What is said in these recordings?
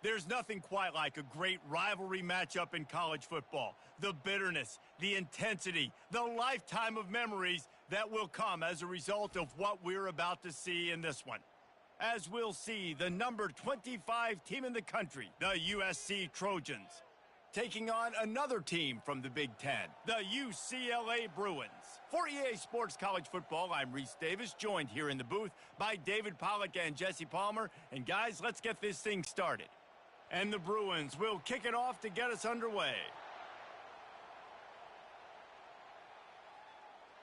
There's nothing quite like a great rivalry matchup in college football. The bitterness, the intensity, the lifetime of memories that will come as a result of what we're about to see in this one. As we'll see, the number 25 team in the country, the USC Trojans, taking on another team from the Big Ten, the UCLA Bruins. For EA Sports College Football, I'm Reese Davis, joined here in the booth by David Pollack and Jesse Palmer. And guys, let's get this thing started. And the Bruins will kick it off to get us underway.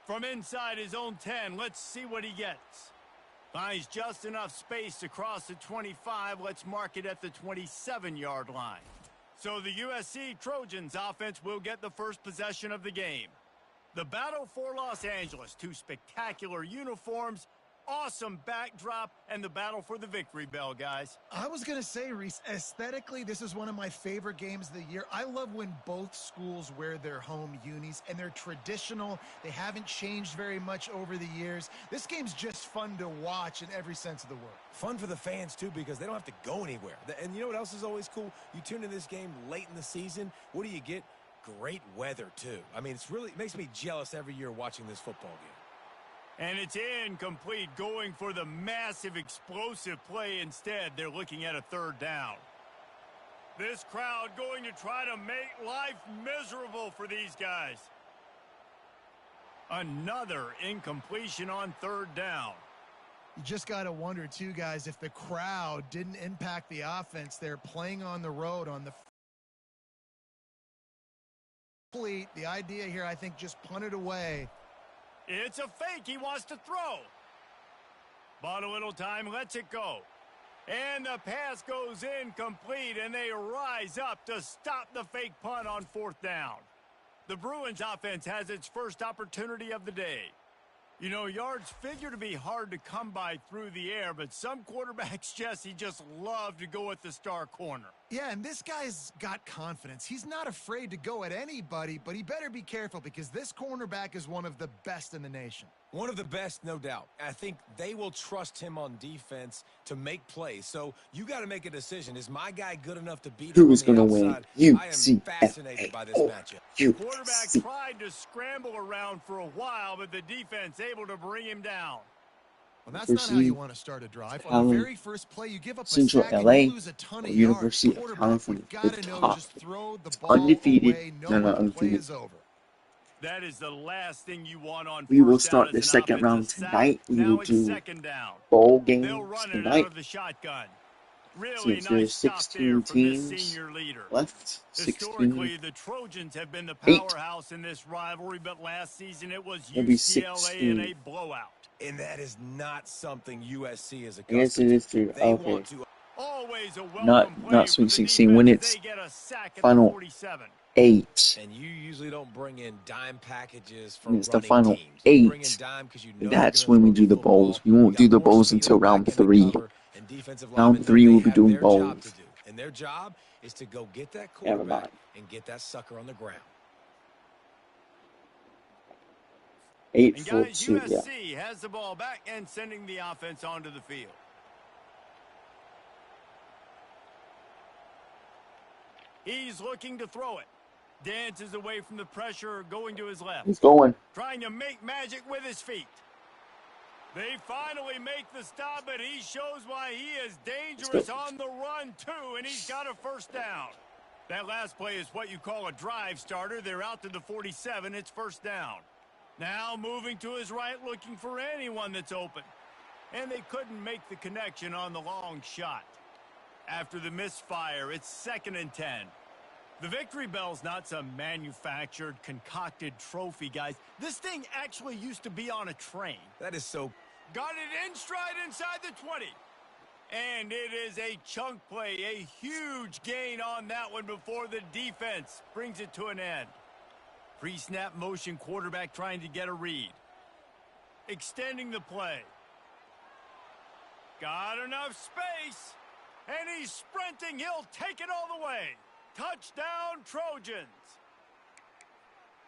From inside his own 10, let's see what he gets. Finds just enough space across the 25. Let's mark it at the 27-yard line. So the USC Trojans offense will get the first possession of the game. The battle for Los Angeles, two spectacular uniforms, awesome backdrop, and the battle for the victory bell, guys. I was going to say, Reese, aesthetically, this is one of my favorite games of the year. I love when both schools wear their home unis, and they're traditional. They haven't changed very much over the years. This game's just fun to watch in every sense of the word. Fun for the fans, too, because they don't have to go anywhere. And you know what else is always cool? You tune in this game late in the season. What do you get? Great weather, too. I mean, it makes me jealous every year watching this football game. And it's incomplete, going for the massive explosive play instead. They're looking at a third down. This crowd going to try to make life miserable for these guys. Another incompletion on third down. You just got to wonder, too, guys, if the crowd didn't impact the offense. They're playing on the road on the fleet. The idea here, I think, just punt it away. It's a fake. He wants to throw. But a little time, lets it go. And the pass goes incomplete, and they rise up to stop the fake punt on fourth down. The Bruins offense has its first opportunity of the day. You know, yards figure to be hard to come by through the air, but some quarterbacks, Jesse, just love to go at the star corner. Yeah, and this guy's got confidence. He's not afraid to go at anybody, but he better be careful because this cornerback is one of the best in the nation. One of the best, no doubt. I think they will trust him on defense to make plays. So you got to make a decision. Is my guy good enough to beat him? Who is going to win? I am fascinated by this matchup. The quarterback tried to scramble around for a while, but the defense able to bring him down. Well, that's not how you want to start a drive. On the very first play, you give up Central a sack LA, and you lose a ton of University yards. of California, Gotta the know, top. just throw the It's ball undefeated. away. No, not Play undefeated. is over. That is the last thing you want on We will first down start as the an second round offensive sack. tonight. We Now will it's do second down. bowl They'll games run it out tonight. of the shotgun. Really Since nice there's stop there 16 from this teams senior leader. left, Historically, 16. the Trojans have been the 8. powerhouse in this rivalry, but last season it was It'll be UCLA in a 16. blowout. And that is not something USC is I guess it accustomed is to. too. They Okay. want to. Always a welcome Not play for Sweet the 16 when defense as it's they get a sack at the final 47. 8. And you usually don't bring in dime packages for When it's the running final teams. You bring in 8. dime because you know That's they're gonna when we throw do the football. bowls. We won't You do got the more bowls speed until up back round in the 3. cover, and defensive Round linemen know 3 they we'll be have doing their job bowls. to do. And their job is to go get that Never quarterback mind. and get that sucker on the ground. 8, And 4, guys, 2. Yeah. USC has the ball back and sending the offense onto the field. He's looking to throw it. Dances away from the pressure, going to his left. He's going. Trying to make magic with his feet. They finally make the stop, but he shows why he is dangerous on the run, too, and he's got a first down. That last play is what you call a drive starter. They're out to the 47. It's first down. Now moving to his right, looking for anyone that's open. And they couldn't make the connection on the long shot. After the misfire, it's 2nd and 10. The victory bell's not some manufactured, concocted trophy, guys. This thing actually used to be on a train. That is so. Got it in stride inside the 20. And it is a chunk play, a huge gain on that one before the defense brings it to an end. Pre-snap motion, quarterback trying to get a read. Extending the play. Got enough space. And he's sprinting. He'll take it all the way. Touchdown, Trojans.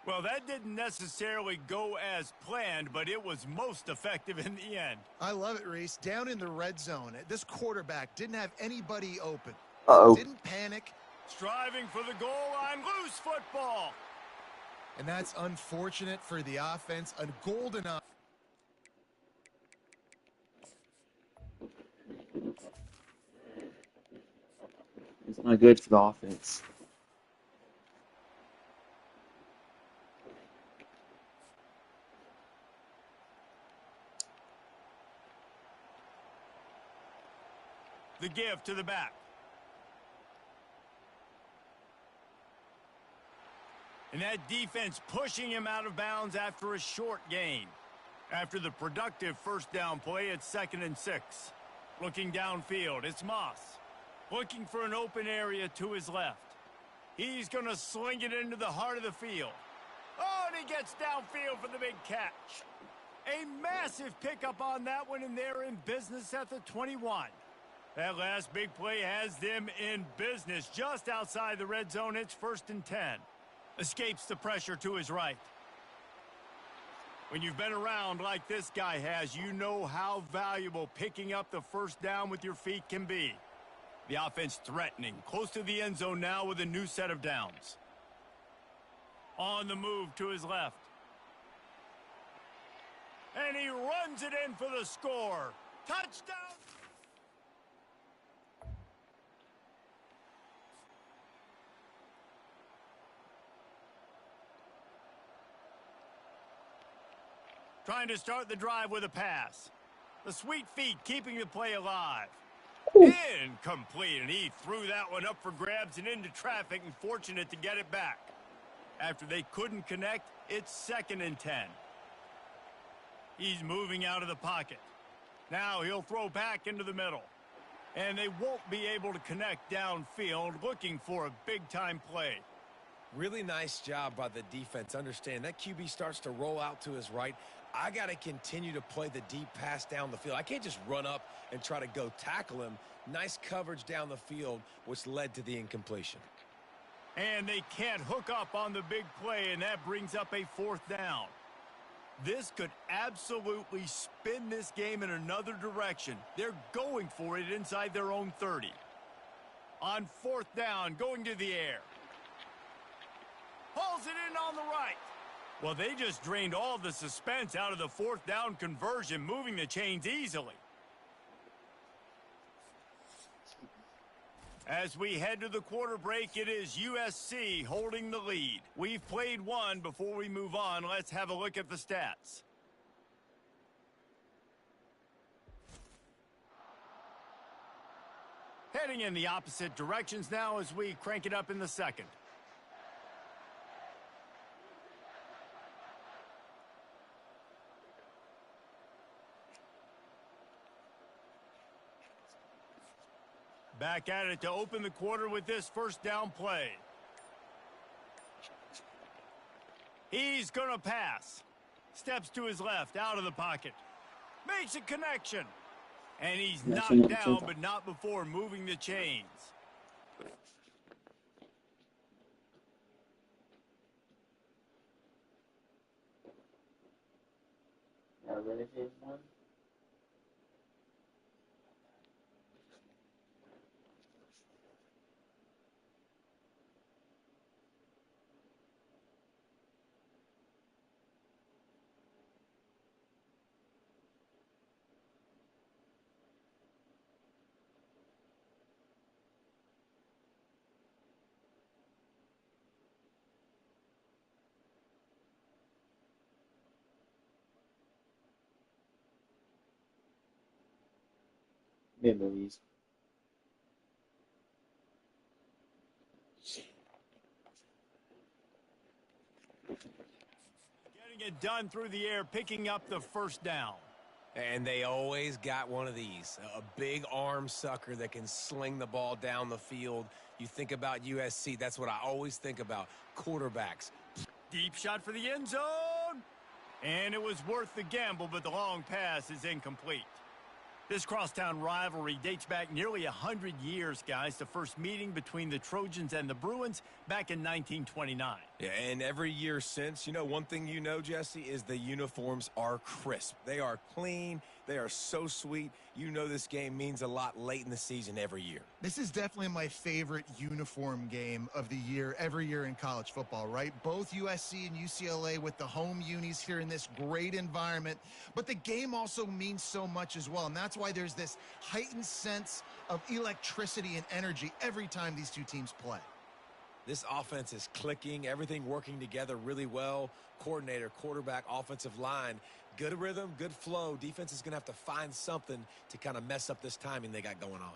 Well, that didn't necessarily go as planned, but it was most effective in the end. I love it, Reese. Down in the red zone, this quarterback didn't have anybody open. Uh-oh. Didn't panic. Striving for the goal line, loose football. And that's unfortunate for the offense. A golden It's not good for the offense. The give to the back. And that defense pushing him out of bounds after a short gain. After the productive first down play, it's 2nd and 6. Looking downfield, it's Moss. Looking for an open area to his left. He's going to sling it into the heart of the field. Oh, and he gets downfield for the big catch. A massive pickup on that one, and they're in business at the 21. That last big play has them in business just outside the red zone. It's 1st and 10. Escapes the pressure to his right. When you've been around like this guy has, you know how valuable picking up the first down with your feet can be. The offense threatening, close to the end zone now with a new set of downs. On the move to his left. And he runs it in for the score. Touchdown! Trying to start the drive with a pass. The sweet feet keeping the play alive. Incomplete, and he threw that one up for grabs and into traffic, and fortunate to get it back. After they couldn't connect, it's 2nd and 10. He's moving out of the pocket. Now he'll throw back into the middle. And they won't be able to connect downfield, looking for a big-time play. Really nice job by the defense. Understand that QB starts to roll out to his right. I got to continue to play the deep pass down the field. I can't just run up and try to go tackle him. Nice coverage down the field, which led to the incompletion. And they can't hook up on the big play, and that brings up a 4th down. This could absolutely spin this game in another direction. They're going for it inside their own 30. On 4th down, going to the air. Hauls it in on the right. Well, they just drained all the suspense out of the 4th down conversion, moving the chains easily. As we head to the quarter break, it is USC holding the lead. We've played one. Before we move on, let's have a look at the stats. Heading in the opposite directions now as we crank it up in the 2nd. Back at it to open the quarter with this first down play. He's going to pass. Steps to his left, out of the pocket. Makes a connection. And he's knocked down, but not before moving the chains. Memories. Getting it done through the air, picking up the first down. And they always got one of these, a big arm sucker that can sling the ball down the field. You think about USC, that's what I always think about, quarterbacks. Deep shot for the end zone. And it was worth the gamble, but the long pass is incomplete. This crosstown rivalry dates back nearly 100 years, guys. The first meeting between the Trojans and the Bruins back in 1929. Yeah, and every year since, you know, one thing you know, Jesse, is the uniforms are crisp. They are clean. They are so sweet. You know this game means a lot late in the season every year. This is definitely my favorite uniform game of the year, every year in college football, right? Both USC and UCLA with the home unis here in this great environment. But the game also means so much as well, and that's why there's this heightened sense of electricity and energy every time these two teams play. This offense is clicking, everything working together really well. Coordinator, quarterback, offensive line, good rhythm, good flow. Defense is going to have to find something to kind of mess up this timing they got going on.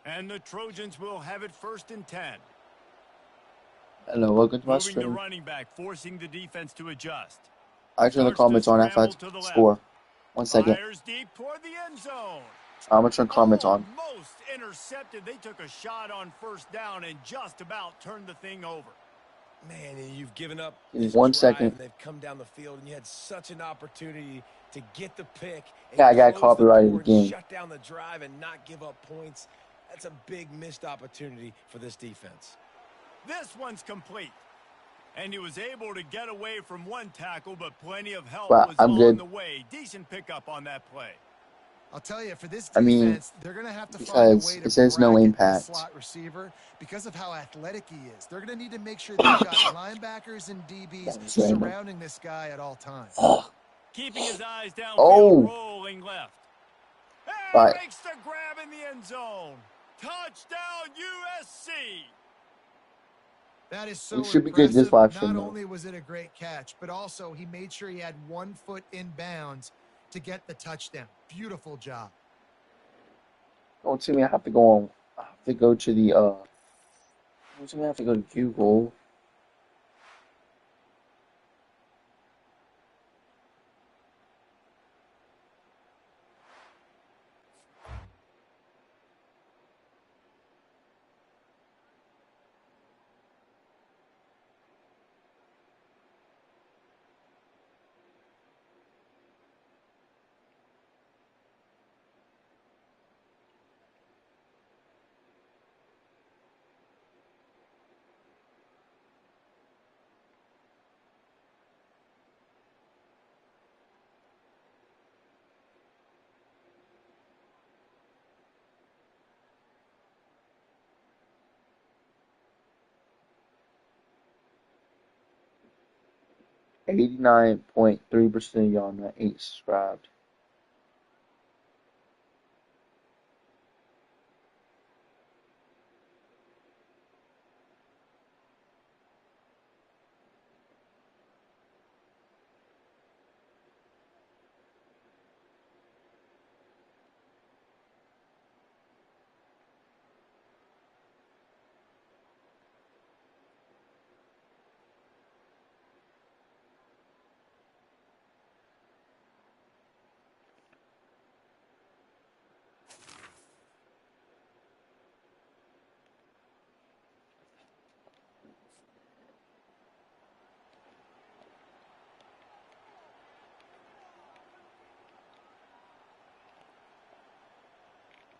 And the Trojans will have it 1st and 10. Hello, welcome to my Moving the stream. running back, forcing the defense to adjust. I turn the Starts to comments on after I scramble to the score. left. 1 second. Fires deep toward the end zone. I'm gonna turn comments on. Almost intercepted. They took a shot on 1st down and just about turned the thing over. Man, and you've given up Give me this 1 drive, second. and they've come down the field, and you had such an opportunity to get the pick. And Yeah, I got close the copyrighted door and again. shut down the drive and not give up points. That's a big missed opportunity for this defense. This one's complete. And he was able to get away from one tackle, but plenty of help But was I'm on good. the way. Decent pickup on that play. I'll tell you, for this I mean, defense, they're going to have to find a because way to it says no bracket the impact. slot receiver because of how athletic he is. They're going to need to make sure they've got linebackers and DBs That was random. surrounding this guy at all times. Ugh. Keeping his eyes downfield, Oh. rolling left. And Right. makes the grab in the end zone. Touchdown, USC. That is so We should be good impressive. this live stream, Not though. only was it a great catch, but also he made sure he had 1 foot in bounds to get the touchdown. Beautiful job. Don't tell me I have to go on. I have to go to the Don't tell me I have to go to Google. .3% of y'all not ain't subscribed.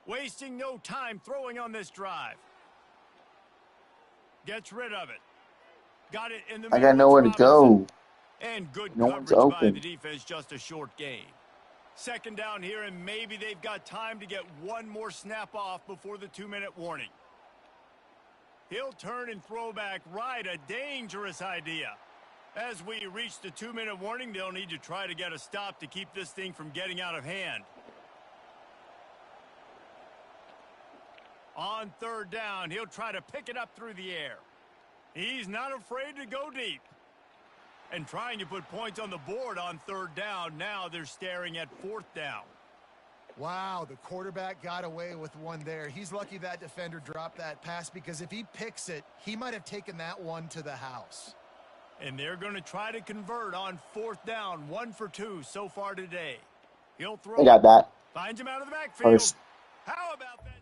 Wasting no time throwing on this drive. Gets rid of it. Got it in the I middle. got nowhere to It's Robinson. go. And good No one's coverage by open. the defense, just a short gain. 2nd down here, and maybe they've got time to get one more snap off before the 2-minute warning. He'll turn and throw back right, a dangerous idea. As we reach the 2-minute warning, they'll need to try to get a stop to keep this thing from getting out of hand. On 3rd down, he'll try to pick it up through the air. He's not afraid to go deep. And trying to put points on the board on 3rd down. Now they're staring at 4th down. Wow, the quarterback got away with one there. He's lucky that defender dropped that pass because if he picks it, he might have taken that one to the house. And they're going to try to convert on 4th down. 1 for 2 so far today. He'll throw. I got that. Finds him out of the backfield. First. How about that?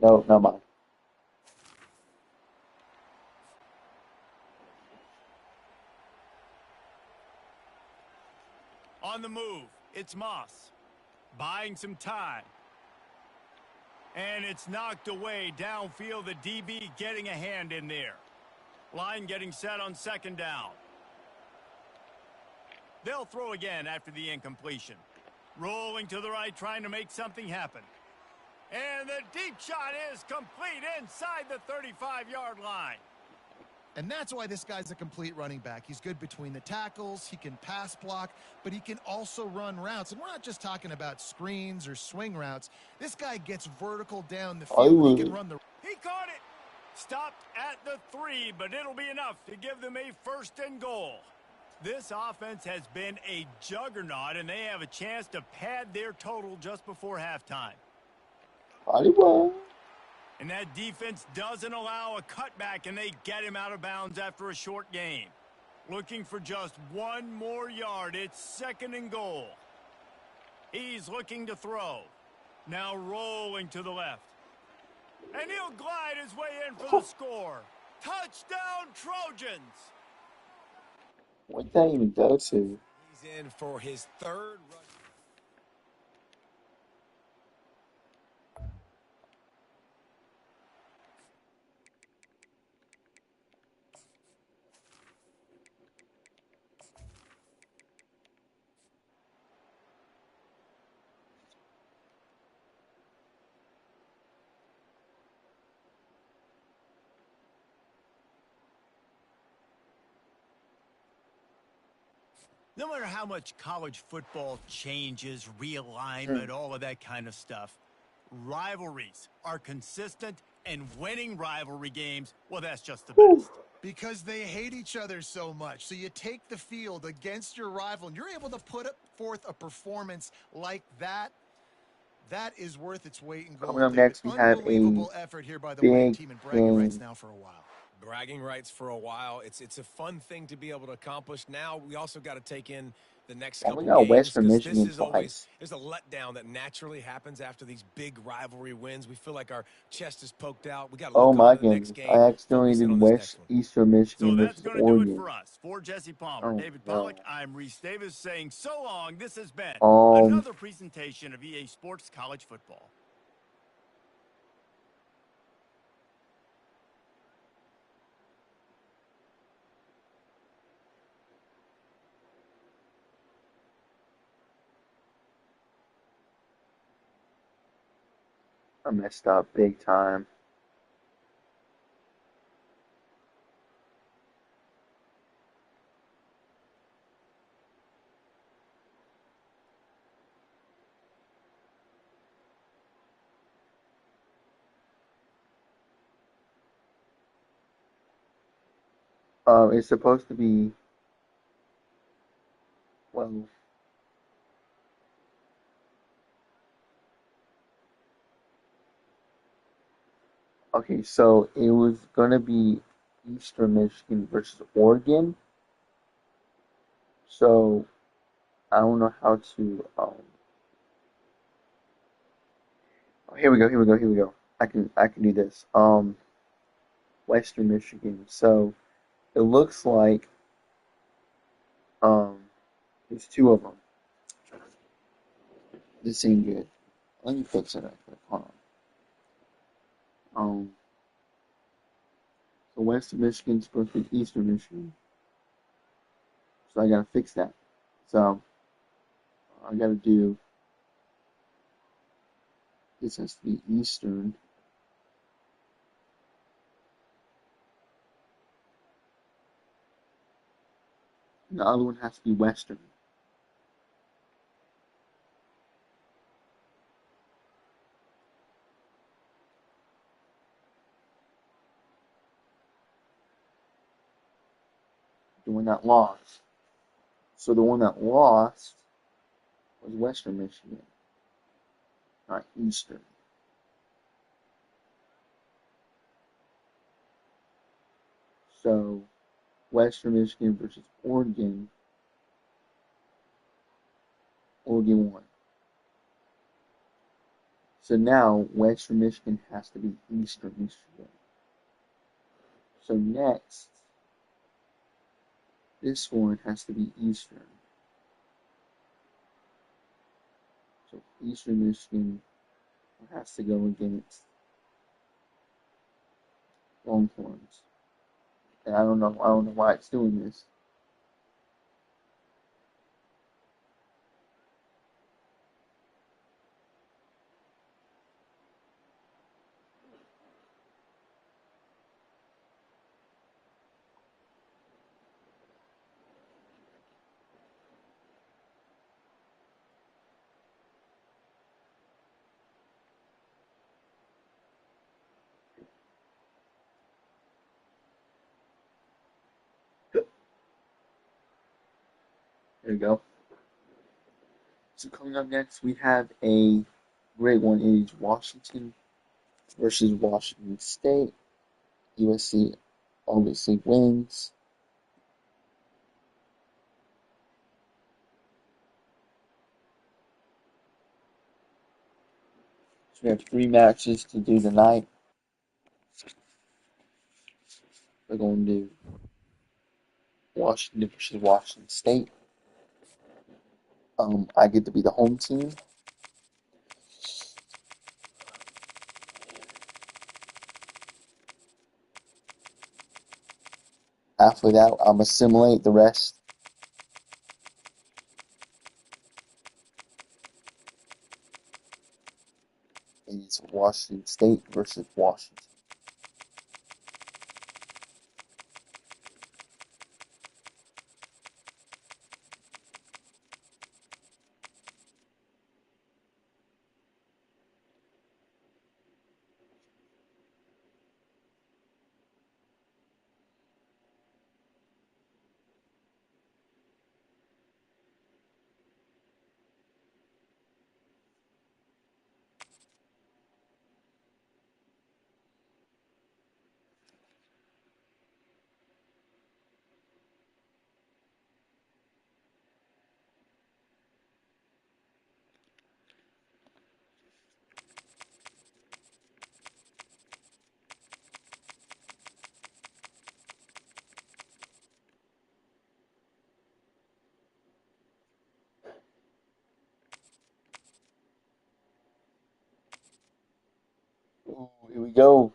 No, not mine. On the move, it's Moss. Buying some time. And it's knocked away downfield. The DB getting a hand in there. Line getting set on 2nd down. They'll throw again after the incompletion. Rolling to the right, trying to make something happen. And the deep shot is complete inside the 35-yard line. And that's why this guy's a complete running back. He's good between the tackles. He can pass block, but he can also run routes. And we're not just talking about screens or swing routes. This guy gets vertical down the field. He can run the... He caught it. Stopped at the 3, but it'll be enough to give them a 1st and goal. This offense has been a juggernaut, and they have a chance to pad their total just before halftime. Hollywood. And that defense doesn't allow a cutback, and they get him out of bounds after a short game. Looking for just 1 more yard. It's 2nd and goal. He's looking to throw. Now rolling to the left. And he'll glide his way in for the score. Touchdown, Trojans! Where'd that even go to? He's in for his 3rd rush. No matter how much college football changes, realignment, all of that kind of stuff, rivalries are consistent, and winning rivalry games, well, that's just the best. Because they hate each other so much. So you take the field against your rival, and you're able to put forth a performance like that. That is worth its weight in gold. Coming up next, we have a unbelievable effort here by the winning team, and bragging rights now for a while. Bragging rights for a while. It's a fun thing to be able to accomplish. Now we also got to take in the next couple games. Western Michigan twice. There's a letdown that naturally happens after these big rivalry wins. We feel like our chest is poked out. We got to look my to the next game. I accidentally did Eastern Michigan so that's versus going to Oregon. do it for us. For Jesse Palmer, David Pollack, I'm Reese Davis saying so long. This has been another presentation of EA Sports College Football. I messed up big time. It's supposed to be, well, okay, so it was gonna be Eastern Michigan versus Oregon. So I don't know how to. Here we go. I can do this. Western Michigan. So it looks like there's 2 of them. This ain't good. Let me fix it up. Hold on. So Western Michigan's supposed to be Eastern Michigan. So I gotta fix that. So I gotta do. This has to be Eastern. And the other one has to be Western. The one that lost. So the one that lost was Western Michigan, not Eastern. So Western Michigan versus Oregon. Oregon won. So now Western Michigan has to be Eastern Michigan. So next, this one has to be Eastern. So Eastern Michigan has to go against Longhorns. And I don't know why it's doing this. There you go. So coming up next, we have a great one. It is Washington versus Washington State. USC obviously wins. So we have 3 matches to do tonight. We're going to do Washington versus Washington State. I get to be the home team. After that, I'm assimilate the rest. It's Washington State versus Washington. Ooh, here we go.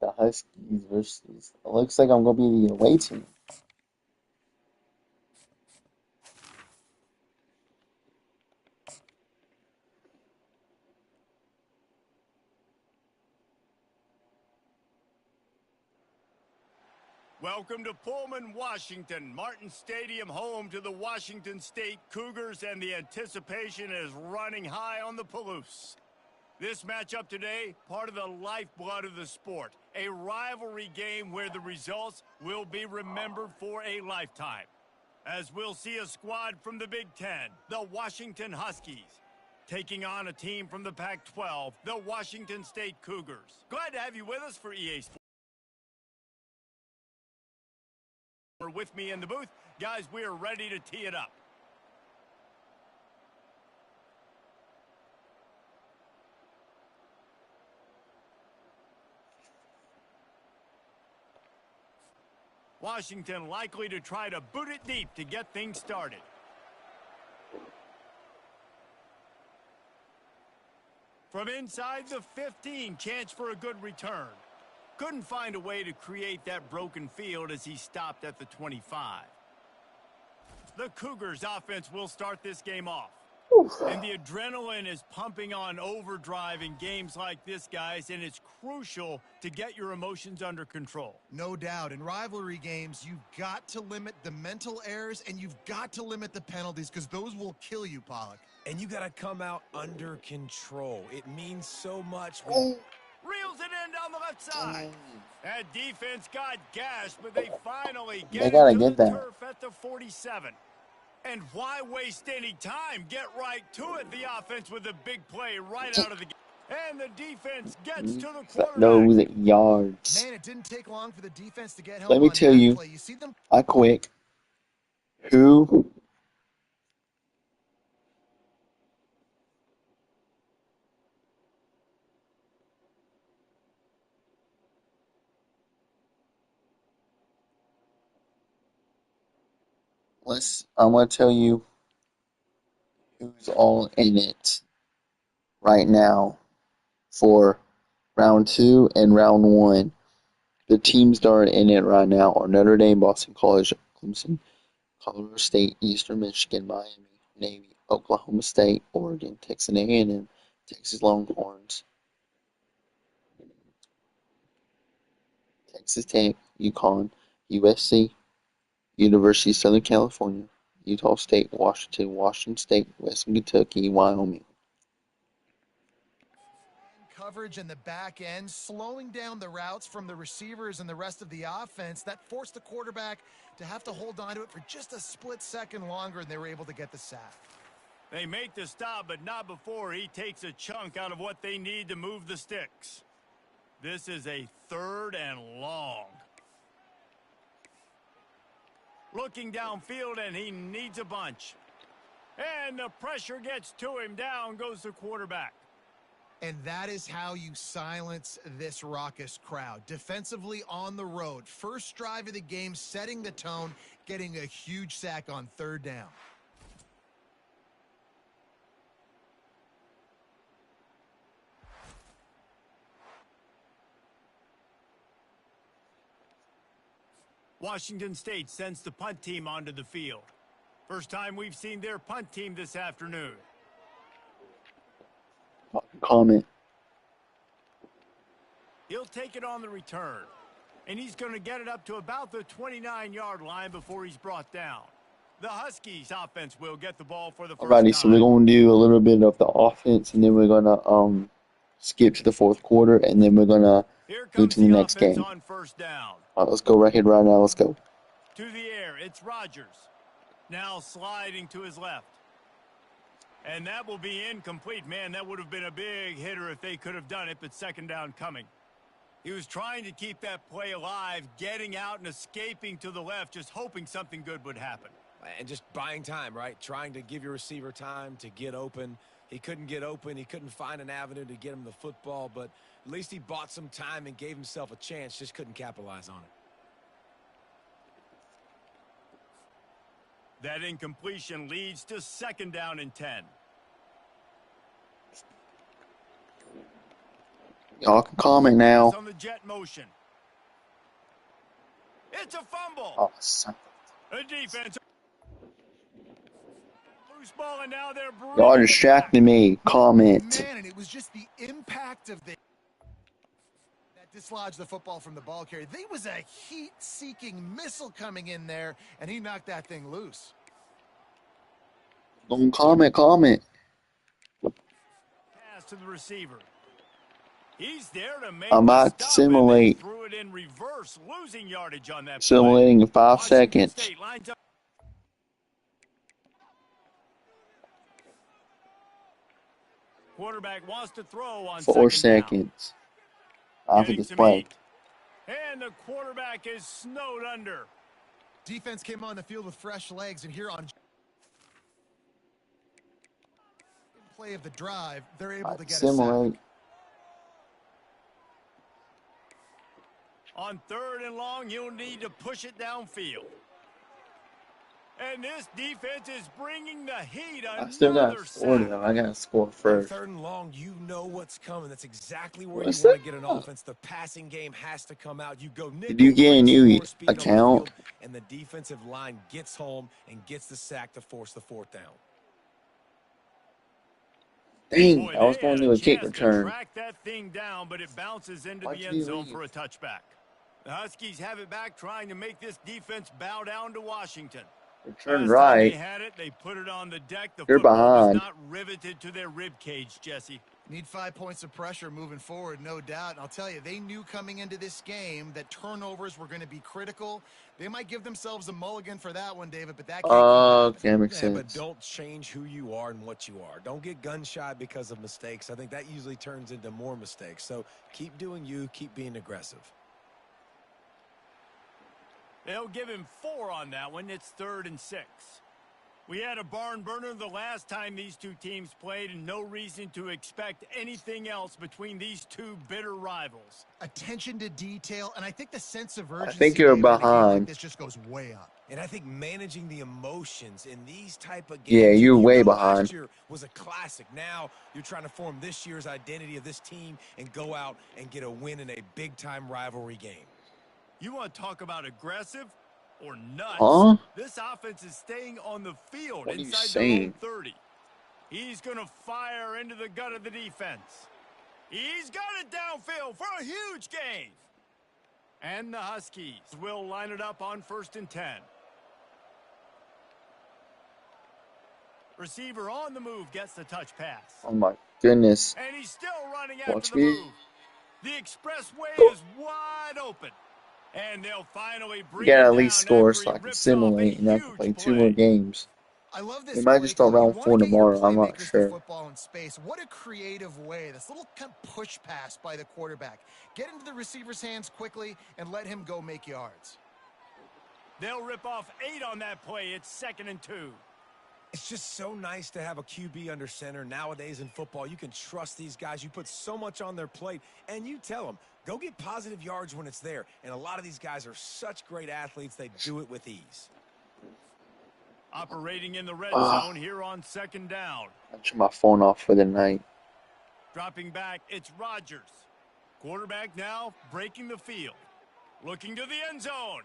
The Huskies versus. It looks like I'm gonna be the away team. Welcome to Pullman, Washington. Martin Stadium, home to the Washington State Cougars, and the anticipation is running high on the Palouse. This matchup today, part of the lifeblood of the sport, a rivalry game where the results will be remembered for a lifetime. As we'll see a squad from the Big Ten, the Washington Huskies, taking on a team from the Pac-12, the Washington State Cougars. Glad to have you with us for EA Sports. With me in the booth. Guys, we are ready to tee it up. Washington likely to try to boot it deep to get things started. From inside the 15, chance for a good return. Couldn't find a way to create that broken field as he stopped at the 25. The Cougars offense will start this game off. And the adrenaline is pumping on overdrive in games like this, guys, and it's crucial to get your emotions under control. No doubt. In rivalry games, you've got to limit the mental errors and you've got to limit the penalties because those will kill you, Pollock. And you got to come out under control. It means so much. Oh, Reels it in down the left side. That defense got gashed, but they finally they get gotta it to get the that. turf at the 47. And why waste any time? Get right to it. The offense with a big play right out of the game. And the defense gets to the quarterback. Those yards. Man, it didn't take long for the defense to get home Let me on tell that you, play. You see them. I quit. Who? I'm gonna tell you who's all in it right now for round 2 and round 1. The teams that are in it right now are Notre Dame, Boston College, Clemson, Colorado State, Eastern Michigan, Miami, Navy, Oklahoma State, Oregon, Texas A&M, Texas Longhorns, Texas Tech, UConn, USC, University of Southern California, Utah State, Washington State, Western Kentucky, Wyoming. coverage in the back end, slowing down the routes from the receivers and the rest of the offense. That forced the quarterback to have to hold on to it for just a split second longer, and they were able to get the sack. They make the stop, but not before he takes a chunk out of what they need to move the sticks. This is a 3rd and long. Looking downfield, and he needs a bunch. And the pressure gets to him. Down goes the quarterback. And that is how you silence this raucous crowd. Defensively on the road. First drive of the game, setting the tone, getting a huge sack on 3rd down. Washington State sends the punt team onto the field. First time we've seen their punt team this afternoon. Comment. He'll take it on the return. And he's going to get it up to about the 29-yard line before he's brought down. The Huskies offense will get the ball for the first Alrighty, time. so we're going to do a little bit of the offense, and then we're going to skip to the 4th quarter, and then we're going to Here go comes to the next offense game. on first down. All right, let's go right here, right now. Let's go. To the air, it's Rodgers. Now sliding to his left. And that will be incomplete. Man, that would have been a big hitter if they could have done it, but second down coming. He was trying to keep that play alive, getting out and escaping to the left, just hoping something good would happen. And just buying time, right? Trying to give your receiver time to get open. He couldn't get open. He couldn't find an avenue to get him the football, but at least he bought some time and gave himself a chance, just couldn't capitalize on it. That incompletion leads to second down and 10. Y'all can comment now. On the jet motion. It's a fumble. Oh, son. A defense. Loose ball, and now they're Y'all distracting me. Comment. Man, and it was just the impact of that dislodged the football from the ball carrier. There was a heat-seeking missile coming in there, and he knocked that thing loose. Don't comment. Pass to the receiver. He's there to make I'm about the to stop, simulate. and they threw it in reverse, losing yardage on that Simulating play. in 5 Washington seconds. State lines up. Quarterback wants to throw on 4 second down. seconds. I think Getting it's some blank. heat. And the quarterback is snowed under. Defense came on the field with fresh legs, and here on play of the drive, they're able to get Simulate. a sack. On 3rd and long, you'll need to push it downfield. And this defense is bringing the heat. I still got Another to score sack. though. I got to score On first. 3rd and long, you know what's coming. That's exactly where What's you want to that? get an offense. The passing game has to come out. You go nickel, Did you get a bring some new more speed on the account? field, and the defensive line gets home and gets the sack to force the 4th down. Dang, Boy, I was they going had to do a kick chance to return. track that thing down, but it bounces into Why'd the you end zone leave? for a touchback. The Huskies have it back, trying to make this defense bow down to Washington. Return Last time right. they had it, they put it on the deck. The You're football was behind. not riveted to their rib cage, Jesse. Need 5 points of pressure moving forward, no doubt. And I'll tell you, they knew coming into this game that turnovers were going to be critical. They might give themselves a mulligan for that one, David, but that can't keep happening. Okay, makes Yeah, but sense. don't change who you are and what you are. Don't get gun-shy because of mistakes. I think that usually turns into more mistakes. So keep doing you, keep being aggressive. They'll give him 4 on that one. It's 3rd and 6. We had a barn burner the last time these two teams played, and no reason to expect anything else between these two bitter rivals. Attention to detail, and I think the sense of urgency think you're David, in a game like behind. this just goes way up. And I think managing the emotions in these type of games. Yeah, you're way last behind. year was a classic. Now you're trying to form this year's identity of this team and go out and get a win in a big-time rivalry game. You want to talk about aggressive or nuts? Huh? This offense is staying on the field What are you inside their own saying? 30. He's going to fire into the gut of the defense. He's got it downfield for a huge gain. And the Huskies will line it up on 1st and 10. Receiver on the move gets the touch pass. Oh my. goodness. And he's still running after Watch the me. move. The expressway is wide open. And they'll finally We bring gotta him at least down score after so he I can rips off a assimilate and I can play huge 2 more play. games. I love We this might play just start call. You round want 4 to get your tomorrow. I'm not playmakers the sure. football in space. What a creative way. This little kind of push pass by the quarterback. Get into the receiver's hands quickly and let him go make yards. They'll rip off 8 on that play. It's 2nd and 2. It's just so nice to have a QB under center. Nowadays in football, you can trust these guys. You put so much on their plate, and you tell them, go get positive yards when it's there. And a lot of these guys are such great athletes, they do it with ease. Operating in the red zone here on 2nd down. I'll turn my phone off for the night. Dropping back, it's Rodgers. Quarterback now breaking the field. Looking to the end zone.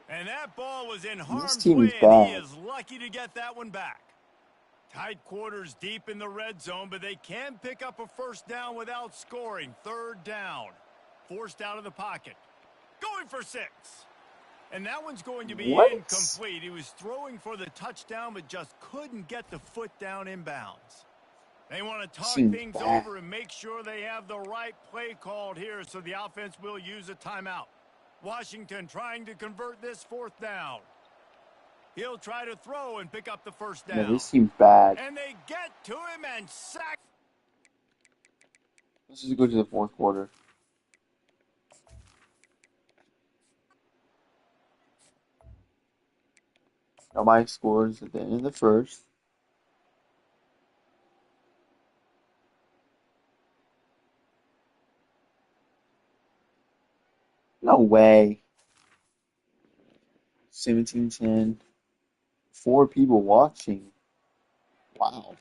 And that ball was in harm's team way, is and he bad. is lucky to get that one back. Tight quarters deep in the red zone, but they can pick up a first down without scoring. 3rd down. Forced out of the pocket. Going for 6. And that one's going to be What? incomplete. He was throwing for the touchdown, but just couldn't get the foot down inbounds. They want to talk Seems things bad. over and make sure they have the right play called here, so the offense will use a timeout. Washington trying to convert this 4th down. He'll try to throw and pick up the first Yeah, down. this seems bad. And they get to him and sack. Let's just go to the 4th quarter. Nobody scores at the end of the 1st. No way. 17-10. 4 people watching. Wow.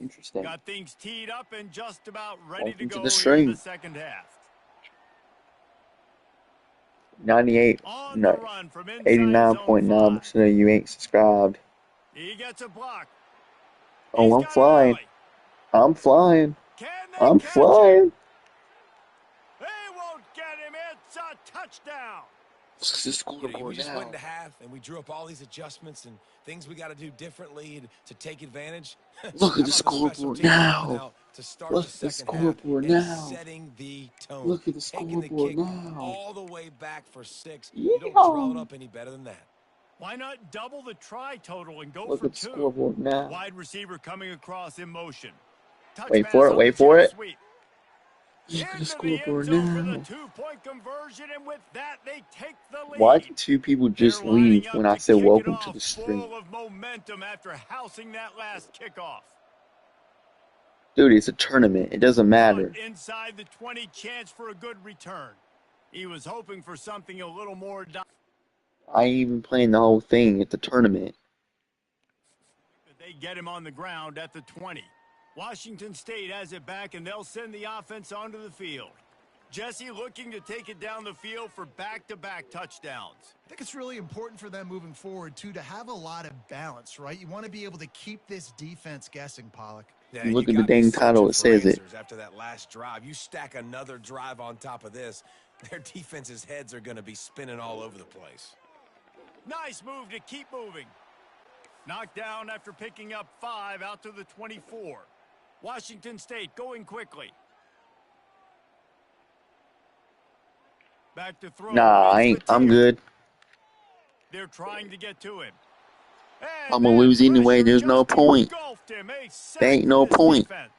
Interesting. Got things teed up and just about ready Welcome to to go the here in the stream. 2nd half. 98. On the No. run from inside zone 5. 89.9% of you ain't subscribed. He gets a block. Oh, He's I'm got flying. Early. I'm flying. Can they I'm catch him? flying. They won't get him. It's a touchdown. This is You know, we scoreboard just now. went into half, and we drew up all these adjustments and things we got to do differently to take advantage. Look How at the about special scoreboard teams coming now. out to start Look the at the 2nd half scoreboard and now. setting the tone, Look at the taking the scoreboard kick now. all the way back for 6. You don't draw it Yeehaw. up any better than that. Why not double the try total and go Look for at the 2? scoreboard now. Wide receiver coming across in motion. Touch Wait pass for it. on the Wait for jet it. sweep. Look at the Into the end scoreboard zone for the now. 2-point conversion, and with that, they take the Why lead. did 2 people They're just lining leave up when I to said kick it welcome to off, the stream? full of momentum after housing that last kickoff. Dude, it's a tournament. It doesn't matter. Out inside the 20, chance for a good return. He was hoping for something a little more. I ain't even playing the whole thing at the tournament. They get him on the ground at the 20. Washington State has it back, and they'll send the offense onto the field. Jesse looking to take it down the field for back-to-back touchdowns. I think it's really important for them moving forward, too, to have a lot of balance, right? You want to be able to keep this defense guessing, Pollock. Yeah, Look you at the gotta be dang title. searching It for says it. answers after that last drive. You stack another drive on top of this, their defense's heads are going to be spinning all over the place. Nice move to keep moving. Knocked down after picking up 5 out to the 24. Washington State going quickly. Back to throw. Nah, I'm good. They're trying to get to him. I'm gonna lose anyway. There's no point. Him. There ain't no point. Defense.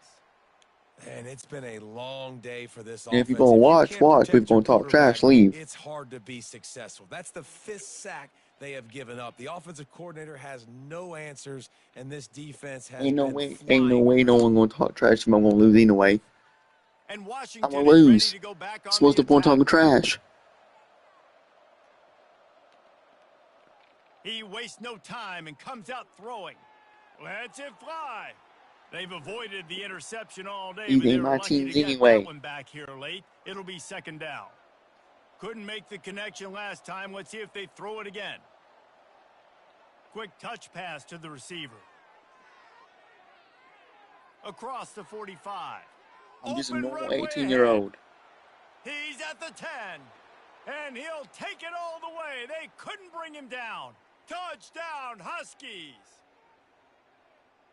And it's been a long day for this And if you're offense. gonna watch. Can't People protect your gonna talk trash. quarterback, Leave. It's hard to be successful. That's the 5th sack they have given up. The offensive coordinator has no answers, and this defense has Ain't no been way. flying Ain't no way. No around. one gonna talk trash. I'm gonna lose anyway. And I'm Washington gonna is ready lose. to go back on So what's the point attack. talking trash? He wastes no time and comes out throwing. Lets it fly. They've avoided the interception all day, These but they're ain't my lucky teams to get anyway. that one back here late. It'll be 2nd down. Couldn't make the connection last time. Let's see if they throw it again. Quick touch pass to the receiver. Across the 45. I'm just a Open normal runway 18-year-old. ahead. He's at the 10. And he'll take it all the way. They couldn't bring him down. Touchdown, Huskies.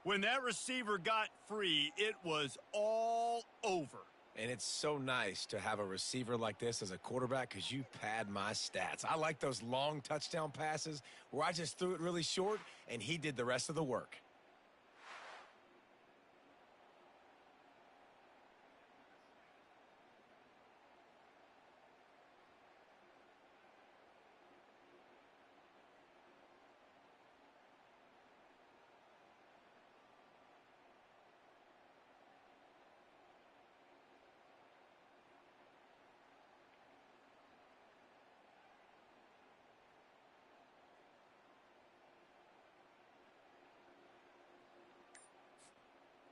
When that receiver got free, it was all over. And it's so nice to have a receiver like this as a quarterback because you pad my stats. I like those long touchdown passes where I just threw it really short and he did the rest of the work.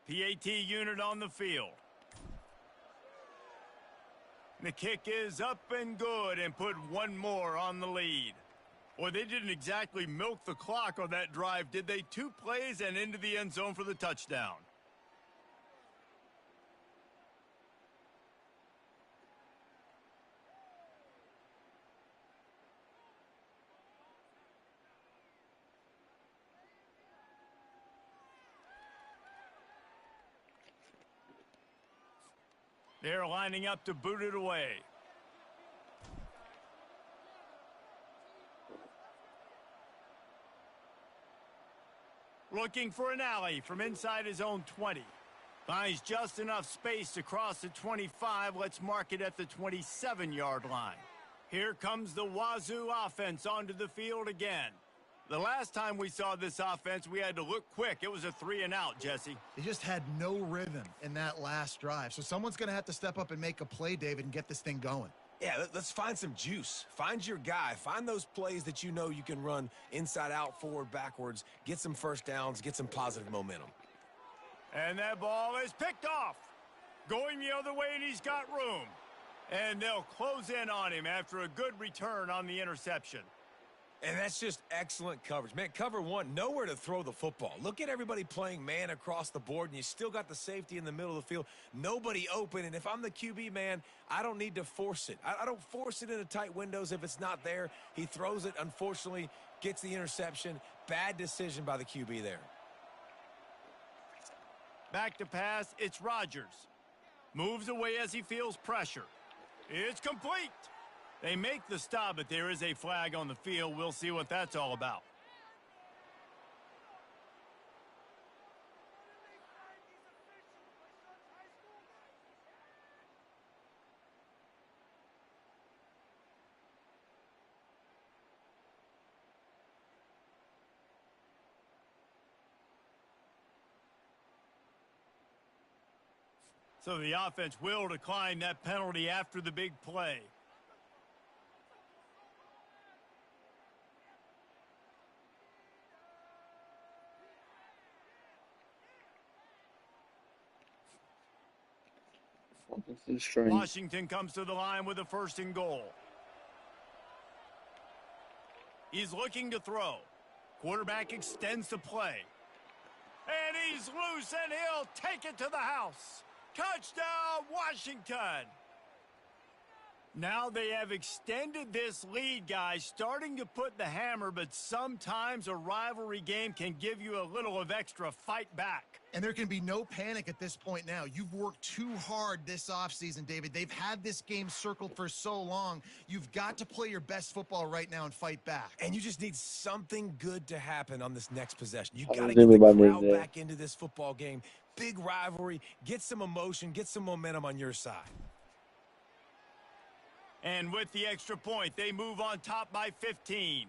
PAT unit on the field. The kick is up and good and put one more on the lead. Boy, they didn't exactly milk the clock on that drive, did they? 2 plays and into the end zone for the touchdown. They're lining up to boot it away. Looking for an alley from inside his own 20. Finds just enough space to cross the 25. Let's mark it at the 27-yard line. Here comes the Wazoo offense onto the field again. The last time we saw this offense, we had to look quick. It was a 3-and-out, Jesse. They just had no rhythm in that last drive. So someone's going to have to step up and make a play, David, and get this thing going. Yeah, let's find some juice. Find your guy. Find those plays that you know you can run inside out, forward, backwards. Get some first downs. Get some positive momentum. And that ball is picked off. Going the other way, and he's got room. And they'll close in on him after a good return on the interception. And that's just excellent coverage. Man, cover one, nowhere to throw the football. Look at everybody playing man across the board, and you still got the safety in the middle of the field. Nobody open, and if I'm the QB, man, I don't need to force it. I don't force it into tight windows if it's not there. He throws it, unfortunately, gets the interception. Bad decision by the QB there. Back to pass, it's Rodgers. Moves away as he feels pressure. It's complete. They make the stop, but there is a flag on the field. We'll see what that's all about. So the offense will decline that penalty after the big play. Washington comes to the line with a 1st and goal. He's looking to throw. Quarterback extends the play. And he's loose, and he'll take it to the house. Touchdown, Washington! Now they have extended this lead, guys, starting to put the hammer, but sometimes a rivalry game can give you a little of extra fight back. And there can be no panic at this point now. You've worked too hard this offseason, David. They've had this game circled for so long. You've got to play your best football right now and fight back. And you just need something good to happen on this next possession. You got to get the crowd back into this football game. Big rivalry. Get some emotion. Get some momentum on your side. And with the extra point, they move on top by 15.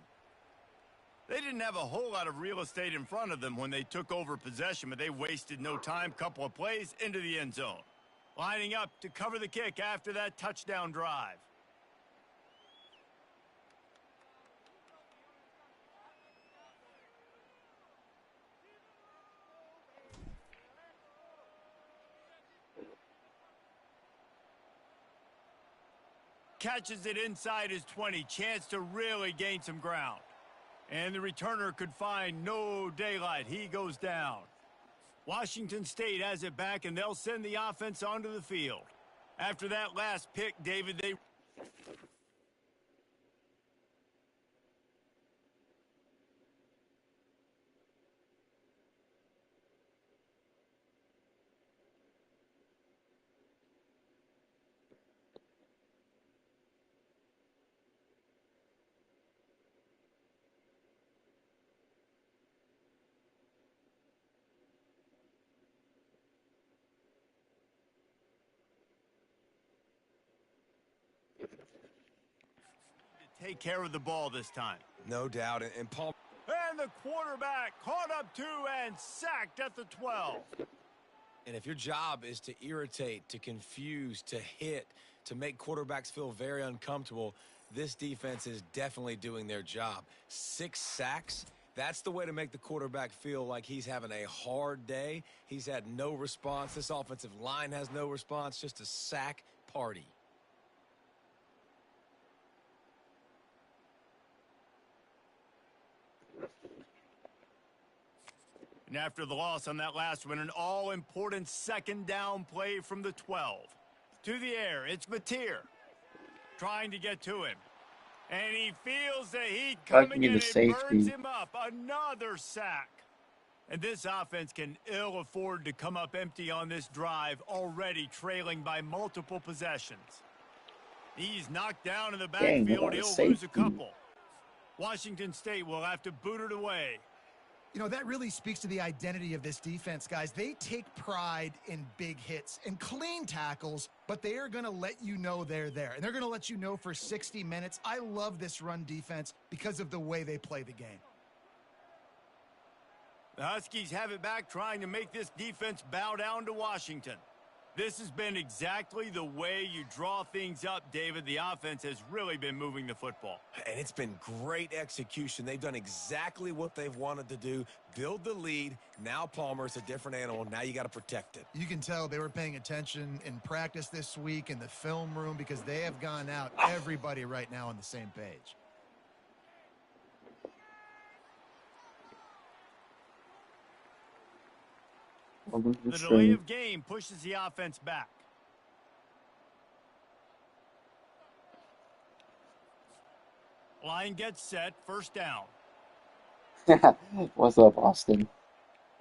They didn't have a whole lot of real estate in front of them when they took over possession, but they wasted no time. Couple of plays into the end zone. Lining up to cover the kick after that touchdown drive. Catches it inside his 20. Chance to really gain some ground. And the returner could find no daylight. He goes down. Washington State has it back, and they'll send the offense onto the field. After that last pick, David, they... To take care of the ball this time. No doubt. And Palmer. And the quarterback caught up to and sacked at the 12. And if your job is to irritate, to confuse, to hit, to make quarterbacks feel very uncomfortable, this defense is definitely doing their job. 6 sacks, that's the way to make the quarterback feel like he's having a hard day. He's had no response. This offensive line has no response, just a sack party. And after the loss on that last one, an all-important second down play from the 12. To the air, it's Mateer trying to get to him. And he feels the heat coming in. It burns him up. Another sack. And this offense can ill afford to come up empty on this drive, already trailing by multiple possessions. He's knocked down in the backfield. He'll lose a couple. Washington State will have to boot it away. You know, that really speaks to the identity of this defense, guys. They take pride in big hits and clean tackles, but they are going to let you know they're there. And they're going to let you know for 60 minutes. I love this run defense because of the way they play the game. The Huskies have it back, trying to make this defense bow down to Washington. This has been exactly the way you draw things up, David. The offense has really been moving the football. And it's been great execution. They've done exactly what they've wanted to do. Build the lead. Now Palmer's a different animal. Now you got to protect it. You can tell they were paying attention in practice this week in the film room because they have gone out, everybody right now on the same page. The delay of game pushes the offense back. Line gets set, first down. What's up, Austin?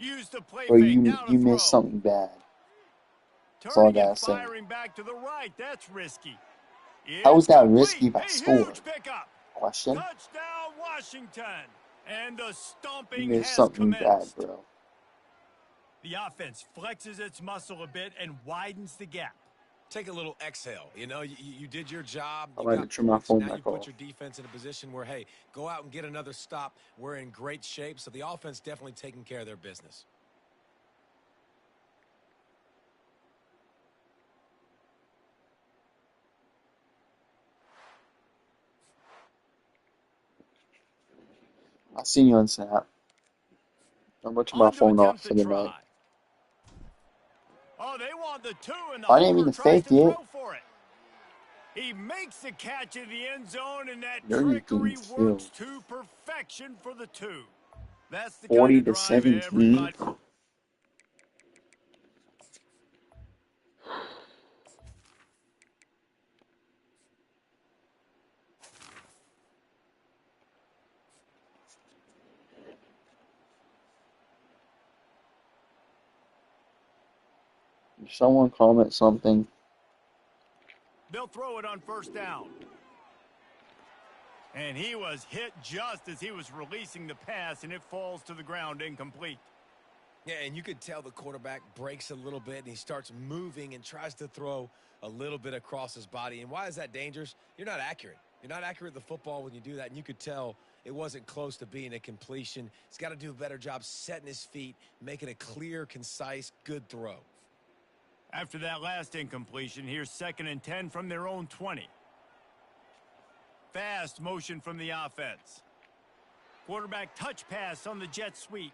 Use the play Bro, fake, you missed something bad. That's all I gotta say. Firing back to the right, that's risky. How was that risky by score? Question? Touchdown, Washington. And the You stomping missed has something commenced. bad, bro. The offense flexes its muscle a bit and widens the gap. Take a little exhale. You know, you did your job. I You like got to turn my points. phone Now back you put off. your defense in a position where, hey, go out and get another stop. We're in great shape. So the offense definitely taking care of their business. I'll see you on Snap. I'm going to turn my phone off for the night. Oh, they want the 2 and the I didn't even tries fake to it. throw for it. He makes the catch in the end zone, and that You're trickery getting works killed. to perfection for the 2. That's the 40 kind of to drive 17. everybody. Someone comment something. They'll throw it on first down. And he was hit just as he was releasing the pass, and it falls to the ground incomplete. Yeah, and you could tell the quarterback breaks a little bit, and he starts moving and tries to throw a little bit across his body. And why is that dangerous? You're not accurate. You're not accurate with the football when you do that, and you could tell it wasn't close to being a completion. He's got to do a better job setting his feet, making a clear, concise, good throw. After that last incompletion, here's 2nd and 10 from their own 20. Fast motion from the offense. Quarterback touch pass on the jet sweep.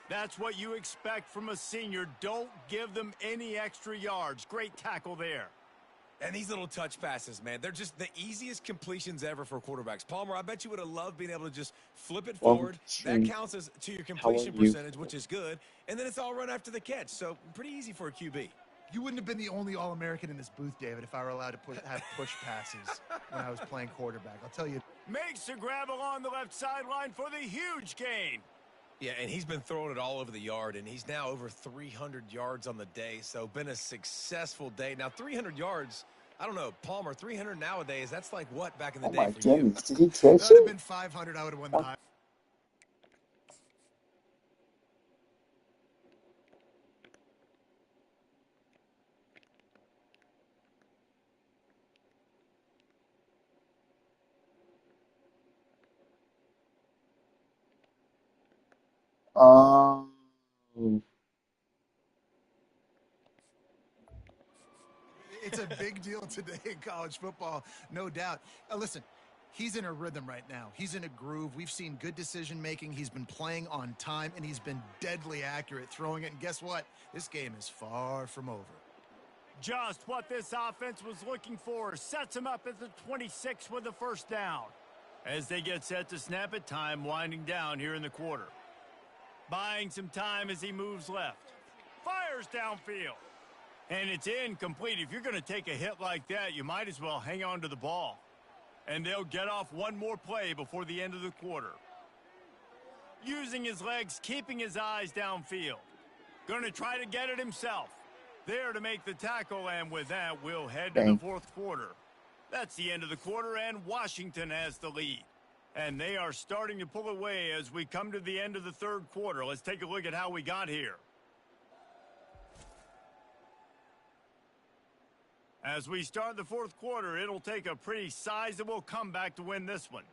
That's what you expect from a senior. Don't give them any extra yards. Great tackle there. And these little touch passes, man, they're just the easiest completions ever for quarterbacks. Palmer, I bet you would have loved being able to just flip it forward. That counts as to your completion percentage, which is good. And then it's all run after the catch. So pretty easy for a QB. You wouldn't have been the only All-American in this booth, David, if I were allowed to have push passes when I was playing quarterback. I'll tell you. Makes the grab along the left sideline for the huge gain. Yeah, and he's been throwing it all over the yard, and he's now over 300 yards on the day, so been a successful day. Now, 300 yards, I don't know, Palmer, 300 nowadays, that's like what back in the day for you? Did he catch That would have it? been 500. I would have won the high. Um, It's a big deal today in college football, no doubt. Listen, he's in a rhythm right now. He's in a groove. We've seen good decision making. He's been playing on time, and he's been deadly accurate throwing it. And guess what? This game is far from over. Just what this offense was looking for. Sets him up at the 26 with the first down. As they get set to snap it, time winding down here in the quarter. Buying some time as he moves left. Fires downfield. And it's incomplete. If you're going to take a hit like that, you might as well hang on to the ball. And they'll get off one more play before the end of the quarter. Using his legs, keeping his eyes downfield. Going to try to get it himself. There to make the tackle, and with that, we'll head to the fourth quarter. That's the end of the quarter, and Washington has the lead. And they are starting to pull away as we come to the end of the third quarter. Let's take a look at how we got here. As we start the fourth quarter, it'll take a pretty sizable comeback to win this one.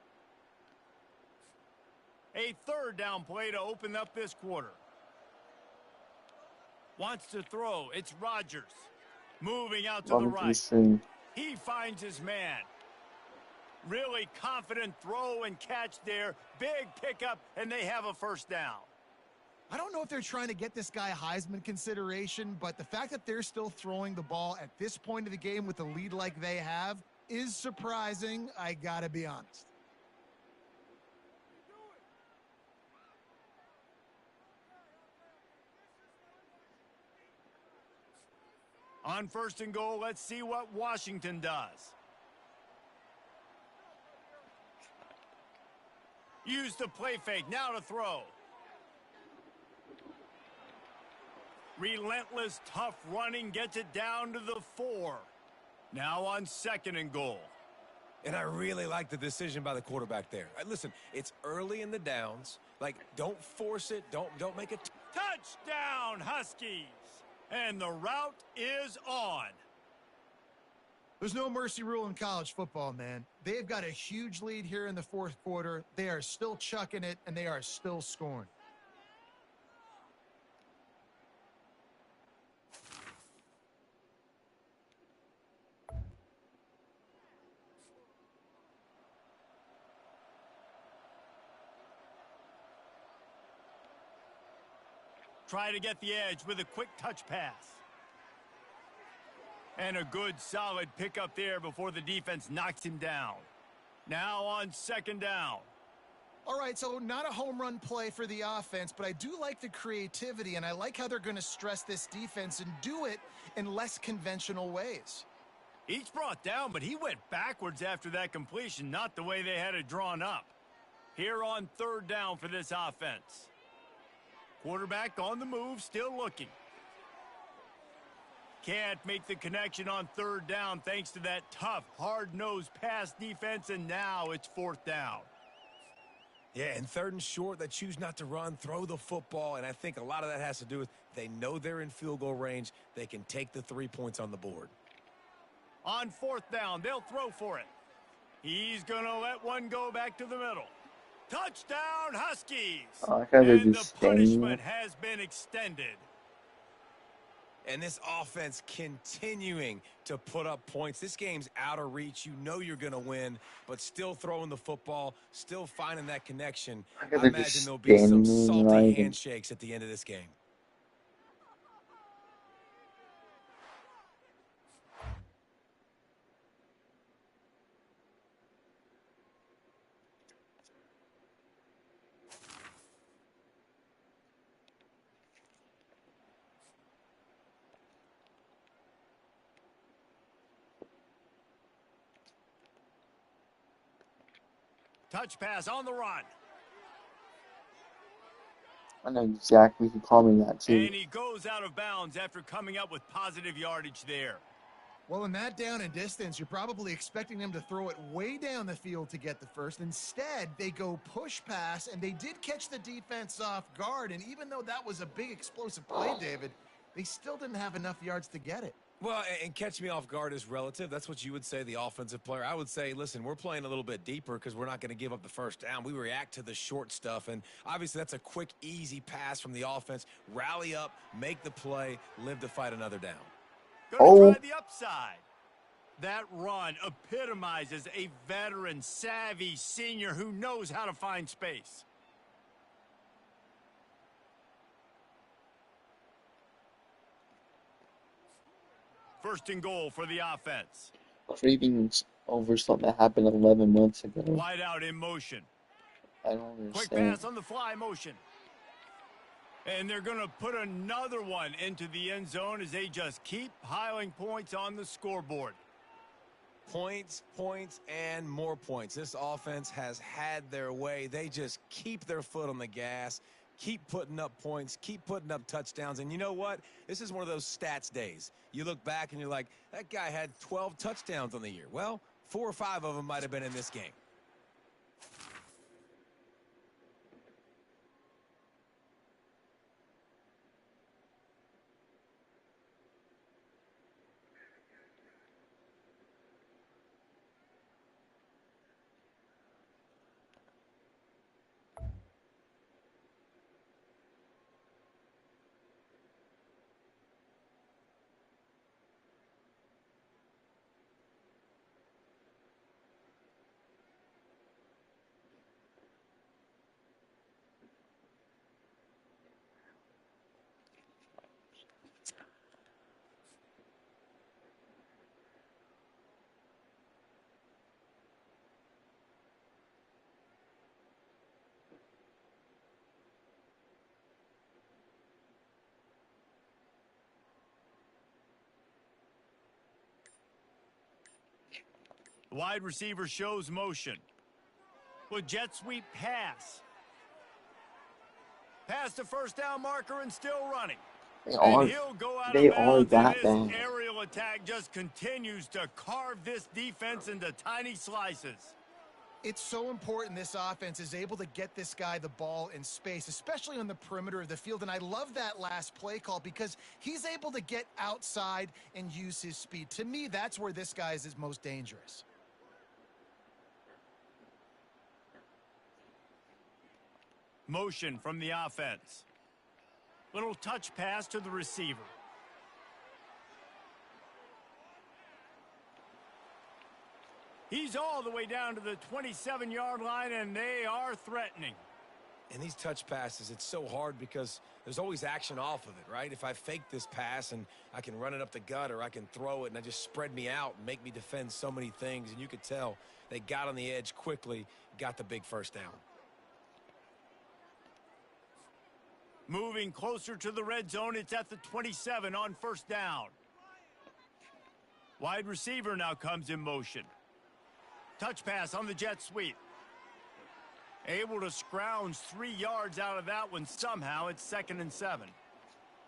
A third down play to open up this quarter. Wants to throw. It's Rodgers. Moving out to the right. He finds his man. Really confident throw and catch there. Big pickup, and they have a first down. I don't know if they're trying to get this guy Heisman consideration, but the fact that they're still throwing the ball at this point of the game with a lead like they have is surprising, I gotta be honest. On first and goal, let's see what Washington does. Use the play fake, now to throw. Relentless, tough running gets it down to the 4. Now on second and goal. And I really like the decision by the quarterback there. Listen, it's early in the downs. Like, don't force it. Don't make it. Touchdown, Huskies. And the route is on. There's no mercy rule in college football, man. They've got a huge lead here in the fourth quarter. They are still chucking it, and they are still scoring. Try to get the edge with a quick touch pass. And a good solid pickup there before the defense knocks him down. Now on second down. All right, so not a home run play for the offense, but I do like the creativity, and I like how they're going to stress this defense and do it in less conventional ways. Each brought down, but he went backwards after that completion, not the way they had it drawn up. Here on third down for this offense. Quarterback on the move, still looking. Can't make the connection on third down thanks to that tough, hard-nosed pass defense, and now it's fourth down. Yeah, and third and short, they choose not to run, throw the football, and I think a lot of that has to do with they know they're in field goal range. They can take the 3 points on the board. On fourth down, they'll throw for it. He's going to let one go back to the middle. Touchdown, Huskies! And the punishment has been extended. And this offense continuing to put up points. This game's out of reach. You know you're going to win, but still throwing the football, still finding that connection. I imagine there'll be some salty handshakes at the end of this game. Touch pass on the run. I know exactly who called me that, too. And he goes out of bounds after coming up with positive yardage there. Well, in that down and distance, you're probably expecting them to throw it way down the field to get the first. Instead, they go push pass, and they did catch the defense off guard. And even though that was a big explosive play, David, they still didn't have enough yards to get it. Well, and catch me off guard is relative. That's what you would say, the offensive player. I would say, listen, we're playing a little bit deeper because we're not going to give up the first down. We react to the short stuff, and obviously that's a quick, easy pass from the offense. Rally up, make the play, live to fight another down. Gonna try the upside. That run epitomizes a veteran, savvy senior who knows how to find space. First and goal for the offense. Cravings over something that happened 11 months ago. Wide out in motion. I don't understand. Quick pass on the fly motion. And they're going to put another one into the end zone as they just keep piling points on the scoreboard. Points, points, and more points. This offense has had their way. They just keep their foot on the gas, keep putting up points, keep putting up touchdowns. And you know what? This is one of those stats days. You look back and you're like, that guy had 12 touchdowns on the year. Well, 4 or 5 of them might have been in this game. Wide receiver shows motion. With jet sweep pass. Past the first down marker and still running. And he'll go out of bounds, and this aerial attack just continues to carve this defense into tiny slices. It's so important this offense is able to get this guy the ball in space, especially on the perimeter of the field. And I love that last play call because he's able to get outside and use his speed. To me, that's where this guy is most dangerous. Motion from the offense. Little touch pass to the receiver. He's all the way down to the 27-yard line, and they are threatening. And these touch passes, it's so hard because there's always action off of it, right? If I fake this pass and I can run it up the gut or I can throw it and I just spread me out and make me defend so many things, and you could tell they got on the edge quickly, got the big first down. Moving closer to the red zone, it's at the 27 on first down. Wide receiver now comes in motion. Touch pass on the jet sweep. Able to scrounge 3 yards out of that one somehow. It's 2nd and 7.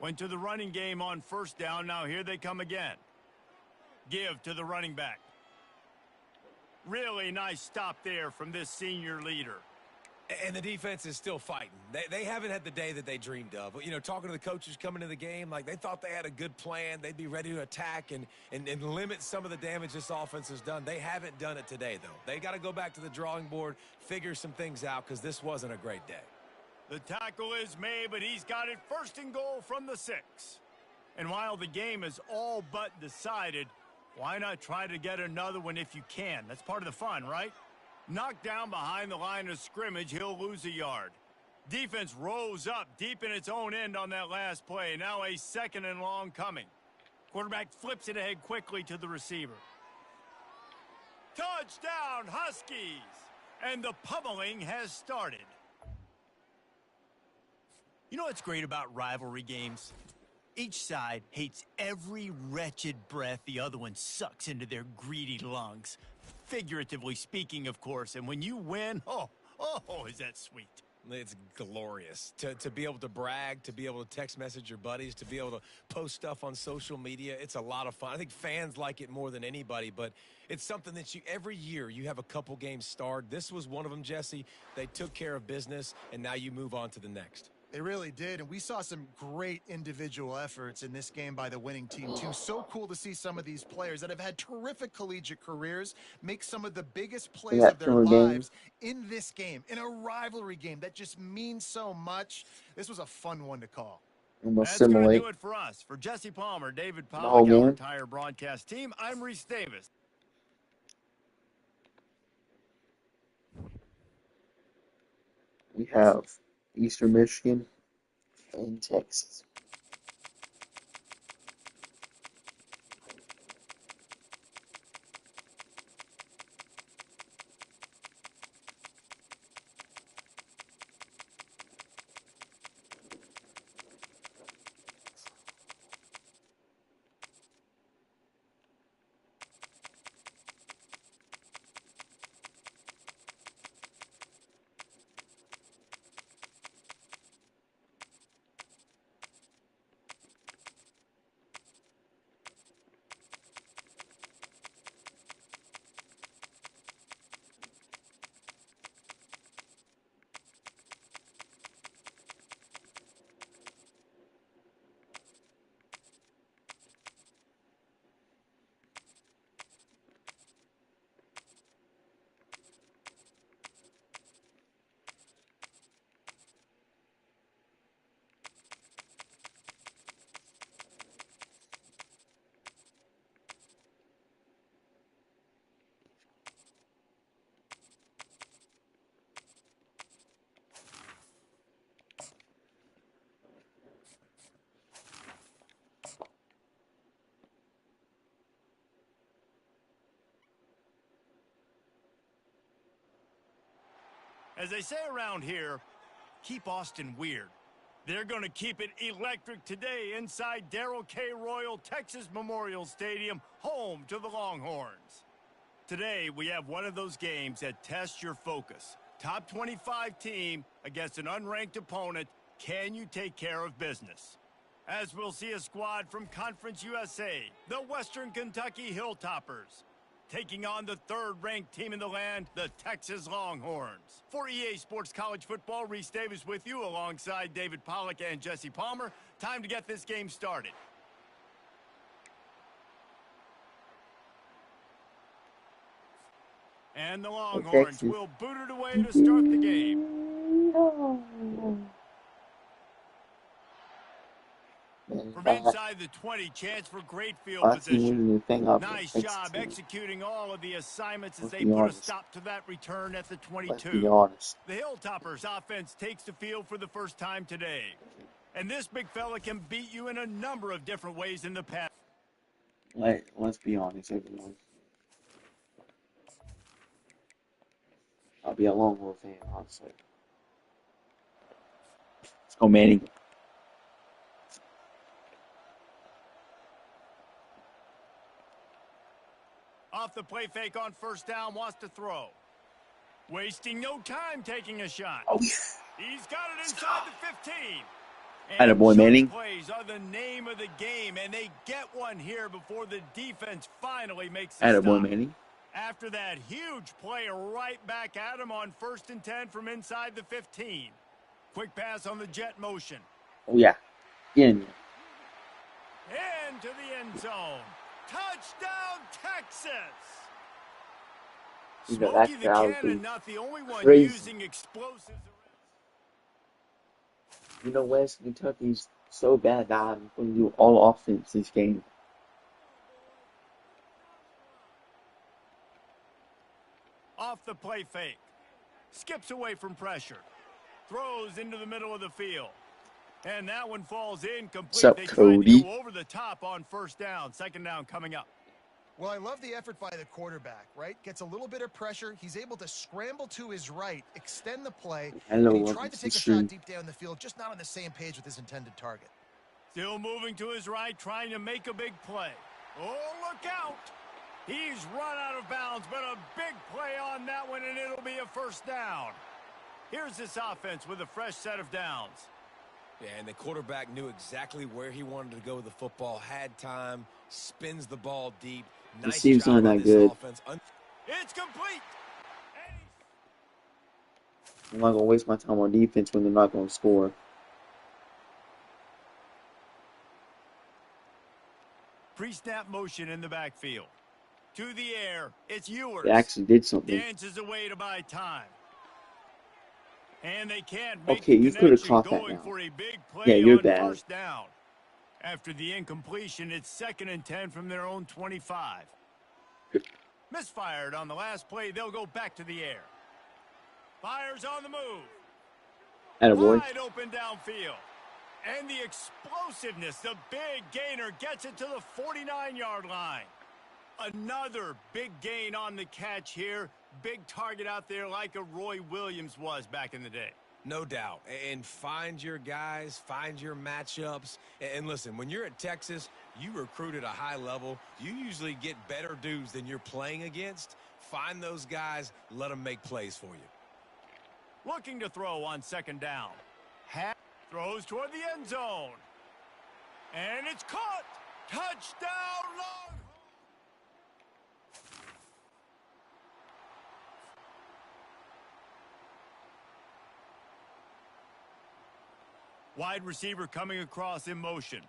Went to the running game on first down. Now here they come again. Give to the running back. Really nice stop there from this senior leader. And the defense is still fighting. They haven't had the day that they dreamed of. You know, talking to the coaches coming into the game, like they thought they had a good plan. They'd be ready to attack and limit some of the damage this offense has done. They haven't done it today, though. They got to go back to the drawing board, figure some things out, because this wasn't a great day. The tackle is made, but he's got it first and goal from the 6. And while the game is all but decided, why not try to get another one if you can? That's part of the fun, right? Knocked down behind the line of scrimmage, he'll lose a yard. Defense rose up deep in its own end on that last play. Now a 2nd and long coming. Quarterback flips it ahead quickly to the receiver. Touchdown, Huskies! And the pummeling has started. You know what's great about rivalry games? Each side hates every wretched breath the other one sucks into their greedy lungs. Figuratively speaking, of course. And when you win, oh, is that sweet. It's glorious to be able to brag, to be able to text message your buddies, to be able to post stuff on social media. It's a lot of fun. I think fans like it more than anybody, but it's something that every year you have a couple games starred. This was one of them, Jesse. They took care of business, and now you move on to the next. They really did, and we saw some great individual efforts in this game by the winning team, too. So cool to see some of these players that have had terrific collegiate careers make some of the biggest We plays of got two their more games. lives in this game, in a rivalry game that just means so much. This was a fun one to call. And we'll That's going to simulate do it for us. For Jesse Palmer, David the whole Pollack, our game. entire broadcast team, I'm Reese Davis. We have Eastern Michigan and Texas. As they say around here, keep Austin weird. They're going to keep it electric today inside Darrell K. Royal Texas Memorial Stadium, home to the Longhorns. Today, we have one of those games that tests your focus. Top 25 team against an unranked opponent. Can you take care of business? As we'll see a squad from Conference USA, the Western Kentucky Hilltoppers, taking on the third-ranked team in the land, the Texas Longhorns. For EA Sports College Football, Reese Davis with you alongside David Pollack and Jesse Palmer. Time to get this game started. And the Longhorns will boot it away to start the game. From inside the 20, chance for great field position. Nice job executing all of the assignments as they put a stop to that return at the 22. Let's be honest. The Hilltoppers offense takes the field for the first time today. And this big fella can beat you in a number of different ways in the past. Let's be honest, everyone. I'll be a Longhorn fan, honestly. Let's go, Manny. Off the play fake on first down, wants to throw. Wasting no time taking a shot. Oh, yeah. He's got it inside the 15. Attaboy, Manning. Plays are the name of the game, and they get one here before the defense finally makes the Attaboy, stop. Manning. After that huge play, right back at him on 1st and 10 from inside the 15. Quick pass on the jet motion. Oh, yeah. Get in there. Into the end zone. Touchdown, Texas! Smokey the Cannon, not the only one using explosives. You know, West Kentucky's so bad that I'm going to do all offense this game. Off the play fake. Skips away from pressure. Throws into the middle of the field. And that one falls incomplete. What's up, they Cody? tried to go over the top on first down. Second down coming up. Well, I love the effort by the quarterback, right? Gets a little bit of pressure. He's able to scramble to his right, extend the play. Hello, and he tried to take a shot deep down the field, just not on the same page with his intended target. Still moving to his right, trying to make a big play. Oh, look out! He's run out of bounds, but a big play on that one, and it'll be a first down. Here's this offense with a fresh set of downs. Yeah, and the quarterback knew exactly where he wanted to go with the football, had time, spins the ball deep. Nice seems job not on that this good. offense. It's complete. I'm not going to waste my time on defense when they're not going to score. pre-snap motion in the backfield. To the air, it's Ewers. They actually did something. Dances away to buy time. And they can't make Okay, the you could have connection, caught that going now. for a big Yeah, play you're on bad. first down. After the incompletion, it's 2nd and 10 from their own 25. Misfired on the last play, they'll go back to the air. Fires on the move. Attaboy. Wide open downfield. And the explosiveness, the big gainer gets it to the 49-yard line. Another big gain on the catch here. Big target out there like a Roy Williams was back in the day. No doubt. And find your guys, find your matchups. And listen, when you're at Texas, you recruit at a high level. You usually get better dudes than you're playing against. Find those guys, let them make plays for you. Looking to throw on 2nd down. Throws toward the end zone. And it's caught. Touchdown, Longhorns. Wide receiver coming across in motion.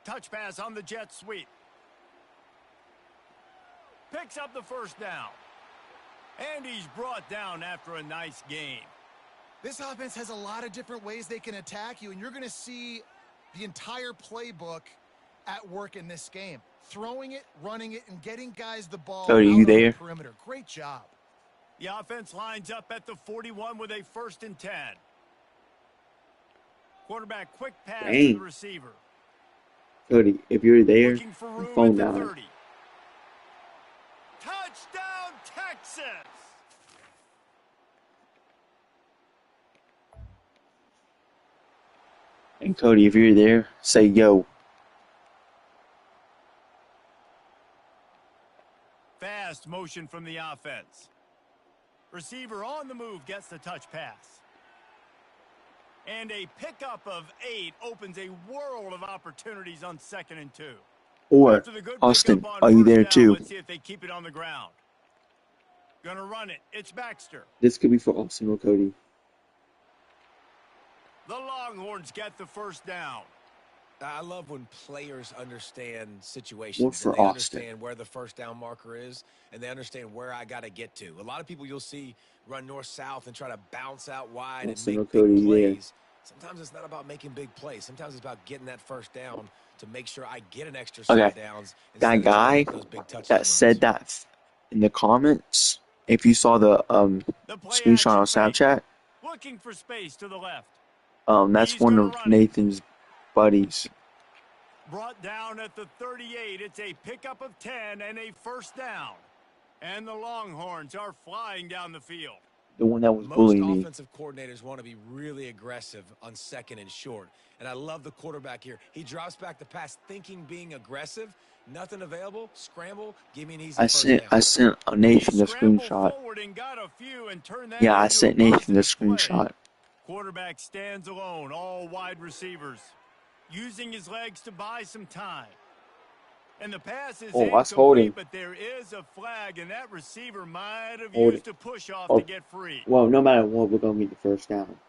Touch pass on the jet sweep. Picks up the first down. And he's brought down after a nice gain. This offense has a lot of different ways they can attack you, and you're going to see the entire playbook at work in this game. Throwing it, running it, and getting guys the ball Cody, out you on there? the perimeter. Great job. The offense lines up at the 41 with a 1st and 10. Quarterback quick pass to Dang. the receiver. Cody, if you're there, Looking for your room phone at the died. 30. Touchdown, Texas! And Cody, if you're there, say yo. Fast motion from the offense. Receiver on the move gets the touch pass. And a pickup of 8 opens a world of opportunities on 2nd and 2. Or After the good Austin, pickup on are you first there down, too? Let's see if they keep it on the ground. Gonna run it. It's Baxter. This could be for Austin or Cody. The Longhorns get the first down. I love when players understand situations. What for and they Austin? understand where the first down marker is, and they understand where I got to get to. A lot of people you'll see run north-south and try to bounce out wide Austin and or make Cody, big you there? plays. Sometimes it's not about making big plays. Sometimes it's about getting that first down to make sure I get an extra set Okay. of downs. That instead of trying to guy get those big touchdown that said runs. that in the comments, if you saw the The play screenshot on action fake. Snapchat, Looking for space to the left. that's He's one gonna of run it. Nathan's buddies. Brought down at the 38. It's a pickup of 10 and a first down. And the Longhorns are flying down the field. The one that was Most bullying me. offensive coordinators want to be really aggressive on 2nd and short. And I love the quarterback here. He drops back the pass thinking being aggressive. Nothing available. Scramble. Give me an easy first down. I sent Nathan He the scrambled screenshot. forward and got a few and turned that Yeah, I into a sent Nathan the positive play. screenshot. Quarterback stands alone, all wide receivers, using his legs to buy some time. And the pass is that's holding. incomplete, but there is a flag, and that receiver might have Holding. used a push-off Oh. to get free. Well, no matter what, we're gonna get the first down.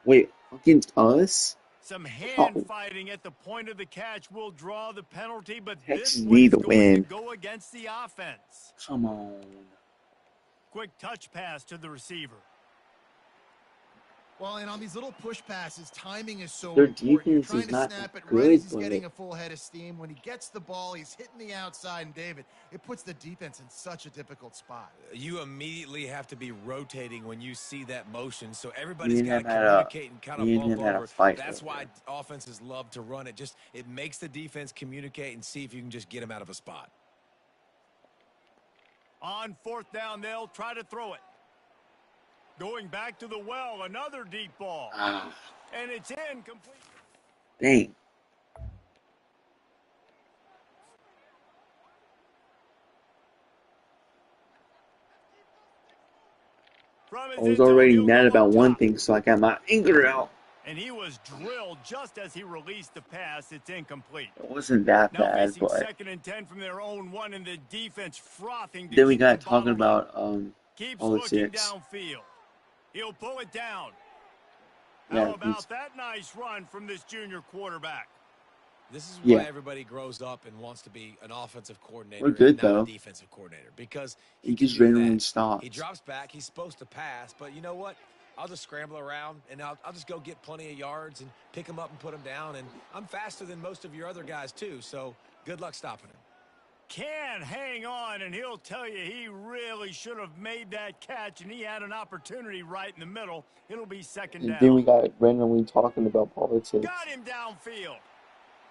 Wait, against us? Some hand fighting at the point of the catch will draw the penalty, but Texas this need one's to going to win. go against the offense. Come on. Quick touch pass to the receiver. Well, and on these little push passes, timing is so Their important. You're defense trying is to not snap it good, right as he's but- getting a full head of steam. When he gets the ball, he's hitting the outside, and David, it puts the defense in such a difficult spot. You immediately have to be rotating when you see that motion, so everybody's and got him to had a- communicate and kind of me and bump him had a over. fight That's over why offenses love to run it. Just it makes the defense communicate and see if you can just get them out of a spot. On 4th down, they'll try to throw it. Going back to the well, another deep ball. Ah, And it's incomplete. dang. From his I was end zone, already he'll mad go about up one top. thing, so I got my anger out. And he was drilled just as he released the pass. It's incomplete. It wasn't that Now bad, facing but 2nd and 10 from their own 1, and the defense frothing to then we keep got them talking bottled up. about Keeps politics. looking downfield. He'll pull it down. Yeah, How about he's- that nice run from this junior quarterback? This is why Yeah, everybody grows up and wants to be an offensive coordinator we're and good not a though. defensive coordinator because he It can just do randomly that. He stops. drops back. He's supposed to pass, but you know what? I'll just scramble around, and I'll just go get plenty of yards and pick him up and put him down. And I'm faster than most of your other guys, too, so good luck stopping him. Can hang on, and he'll tell you he really should have made that catch, and he had an opportunity right in the middle. It'll be second And then down. we got randomly talking about Got politics. him downfield.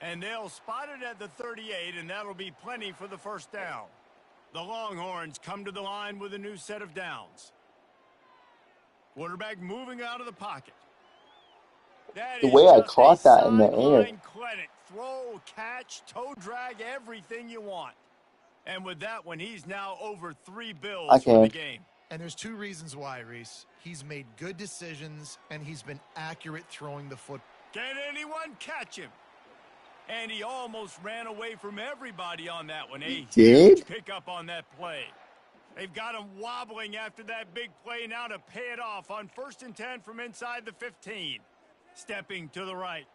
And they'll spot it at the 38, and that'll be plenty for the first down. The Longhorns come to the line with a new set of downs. Quarterback moving out of the pocket. That The is way I just a caught that in the air. sideline clinic. Throw, catch, toe drag, everything you want. And with that one, he's now over 3 I bills for the can. game. And there's two reasons why, Reese. He's made good decisions, and he's been accurate throwing the football. Can anyone catch him? And he almost ran away from everybody on that one. A Did? huge pickup on that play. They've got him wobbling after that big play now to pay it off on 1st and 10 from inside the 15. Stepping to the right.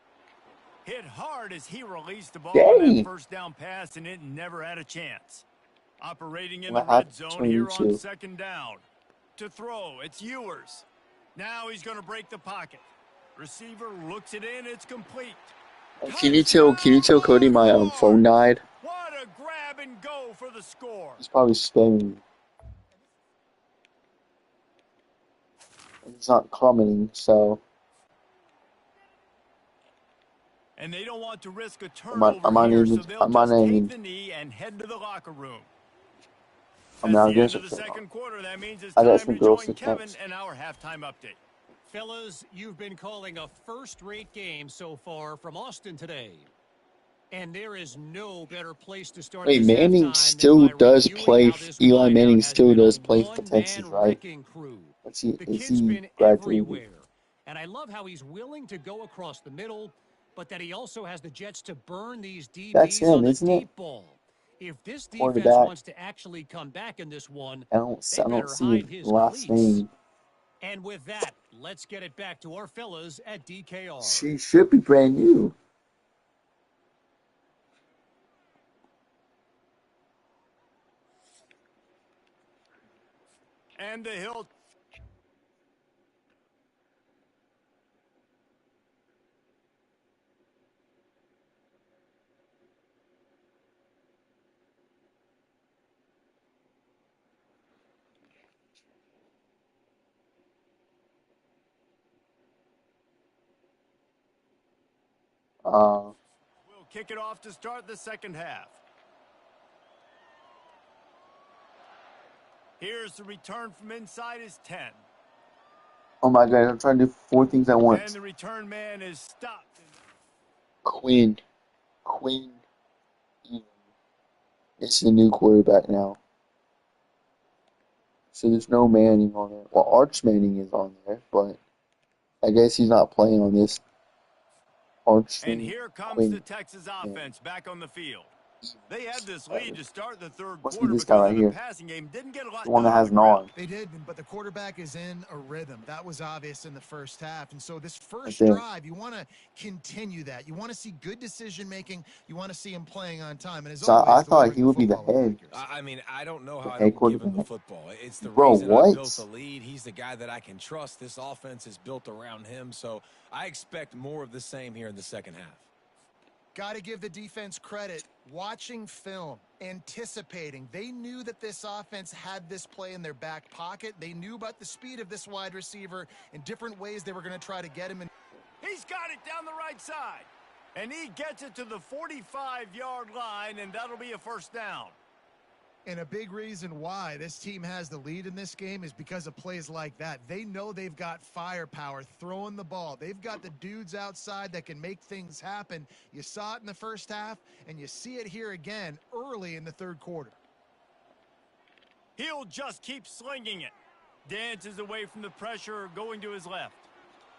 Hit hard as he released the ball on that Dang. first down pass, and it never had a chance. Operating in the What red happened zone between you here on two? second down. To throw, it's Ewers. Now he's going to break the pocket. Receiver looks it in, it's complete. Can you tell Cody my phone died? What a grab and go for the score. He's probably spamming me. It's not commenting, so And they don't want to risk a I'm not turnover here, so even. they'll I'm not just take even. the knee and head to the locker room. I'm That's not the end against of the it. second quarter. That means it's I got time some to girls join to Kevin text. and our halftime update. Fellas, you've been calling a first-rate game so far from Austin today. And there is no better place to start Wait, this Manning halftime still than by does reviewing play. how this Eli Manning wideout has still been a does play for the Texans, one-man right? wrecking crew. Is he? The Is kid's he been graduated? everywhere. And I love how he's willing to go across the middle, but that he also has the jets to burn these That's DBs him, on the isn't it? deep ball. If this defense Quarterback. wants to actually come back in this one, I they don't better see his hide his last cleats. name. And with that, let's get it back to our fellas at DKR. She should be brand new. And the hill. Uh, We'll kick it off to start the second half. Here's the return from inside his 10. oh my God, I'm trying to do 4 things at And once. the return man is stopped. Quinn is the new quarterback now. So there's no Manning on there. Well, Arch Manning is on there, but I guess he's not playing on this. Arch And Manning, here comes Quinn. the Texas offense back on the field. They had this lead to start the third Must be quarter this guy because right of the here. passing game. Didn't get a lot The one done that on has the an ground. arm. They did, but the quarterback is in a rhythm. That was obvious in the first half. And so this Right first there. drive, you want to continue that. You want to see good decision-making. You want to see him playing on time. And as So I always, thought he delivering would be the football with head. accuracy. I mean, I don't know how I Head don't give him the quarterback. football. It's the Bro, reason I built the what? lead. He's the guy that I can trust. This offense is built around him, so I expect more of the same here in the second half. Got to give the defense credit. Watching film, anticipating. They knew that this offense had this play in their back pocket. They knew about the speed of this wide receiver and different ways they were going to try to get him. He's got it down the right side. And he gets it to the 45-yard line, and that'll be a first down. And a big reason why this team has the lead in this game is because of plays like that. They know they've got firepower throwing the ball. They've got the dudes outside that can make things happen. You saw it in the first half, and you see it here again early in the third quarter. He'll just keep slinging it. Dances away from the pressure, going to his left.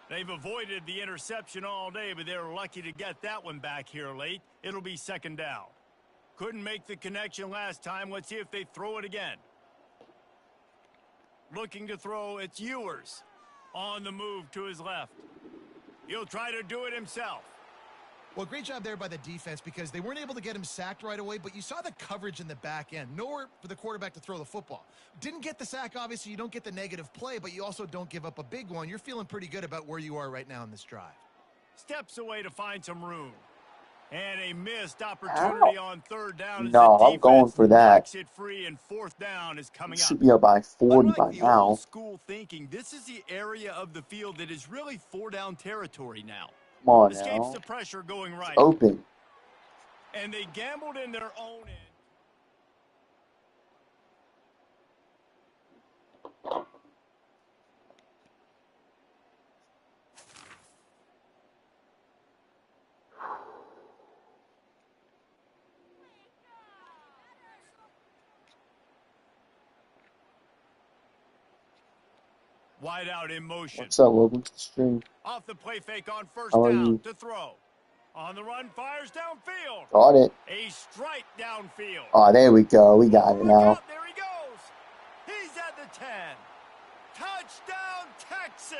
They've avoided the interception all day, but they're lucky to get that one back here late. It'll be second down. Couldn't make the connection last time. Let's see if they throw it again. Looking to throw, it's Ewers. On the move to his left. He'll try to do it himself. Well, great job there by the defense because they weren't able to get him sacked right away, but you saw the coverage in the back end. Nowhere for the quarterback to throw the football. Didn't get the sack, obviously. You don't get the negative play, but you also don't give up a big one. You're feeling pretty good about where you are right now in this drive. Steps away to find some room. And a missed Ow. opportunity on third down as the No, I'm going defense for that. knocks it free, and fourth down is We coming up. should be up by 40 Unlike by the old now. school thinking, this is the area of the field that is really four-down territory now. Come on Escapes now. the pressure going It's right. open. And they gambled in their own end. Wide out in motion. What's up, welcome to the stream. Off the play fake on first How are down you? to throw. On the run, fires downfield. Got it. A strike downfield. Oh, there we go. We got it Look now. out, there he goes. He's at the 10. Touchdown, Texas.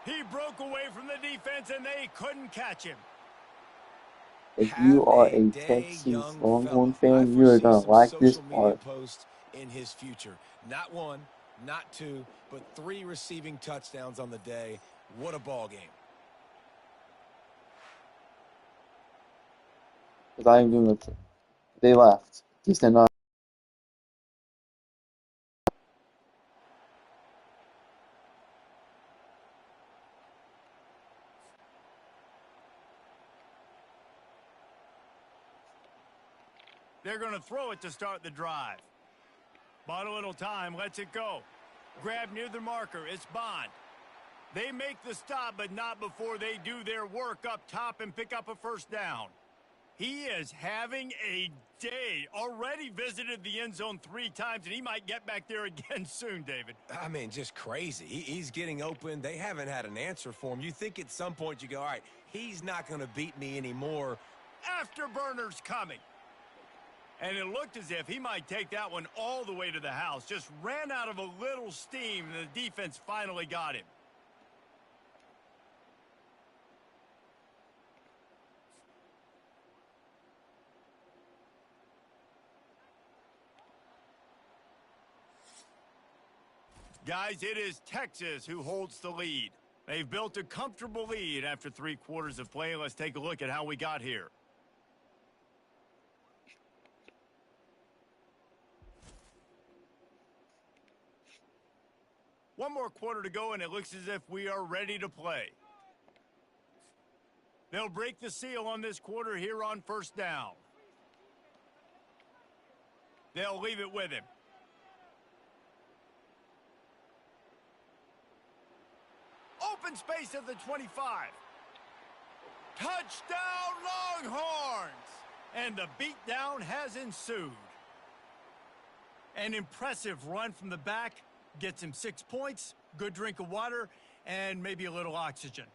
He broke away from the defense, and they couldn't catch him. If you are a Texas Longhorn fan, you are going to like this part. Post in his future. Not one, not two, but 3 receiving touchdowns on the day. What a ball game. Because I am doing the. They left. Just did not. They're going to throw it to start the drive. Bought a little time, lets it go. Grab near the marker, it's Bond. They make the stop, but not before they do their work up top and pick up a first down. He is having a day. Already visited the end zone 3 times, and he might get back there again soon, David. I mean, just crazy. He's getting open. They haven't had an answer for him. You think at some point you go, all right, he's not going to beat me anymore. Afterburner's coming. And it looked as if he might take that one all the way to the house. Just ran out of a little steam, and the defense finally got him. Guys, it is Texas who holds the lead. They've built a comfortable lead after 3 quarters of play. Let's take a look at how we got here. One more quarter to go, and it looks as if we are ready to play. They'll break the seal on this quarter here on first down. They'll leave it with him. Open space at the 25. Touchdown, Longhorns! And the beatdown has ensued. An impressive run from the back. Gets him 6 points, good drink of water, and maybe a little oxygen.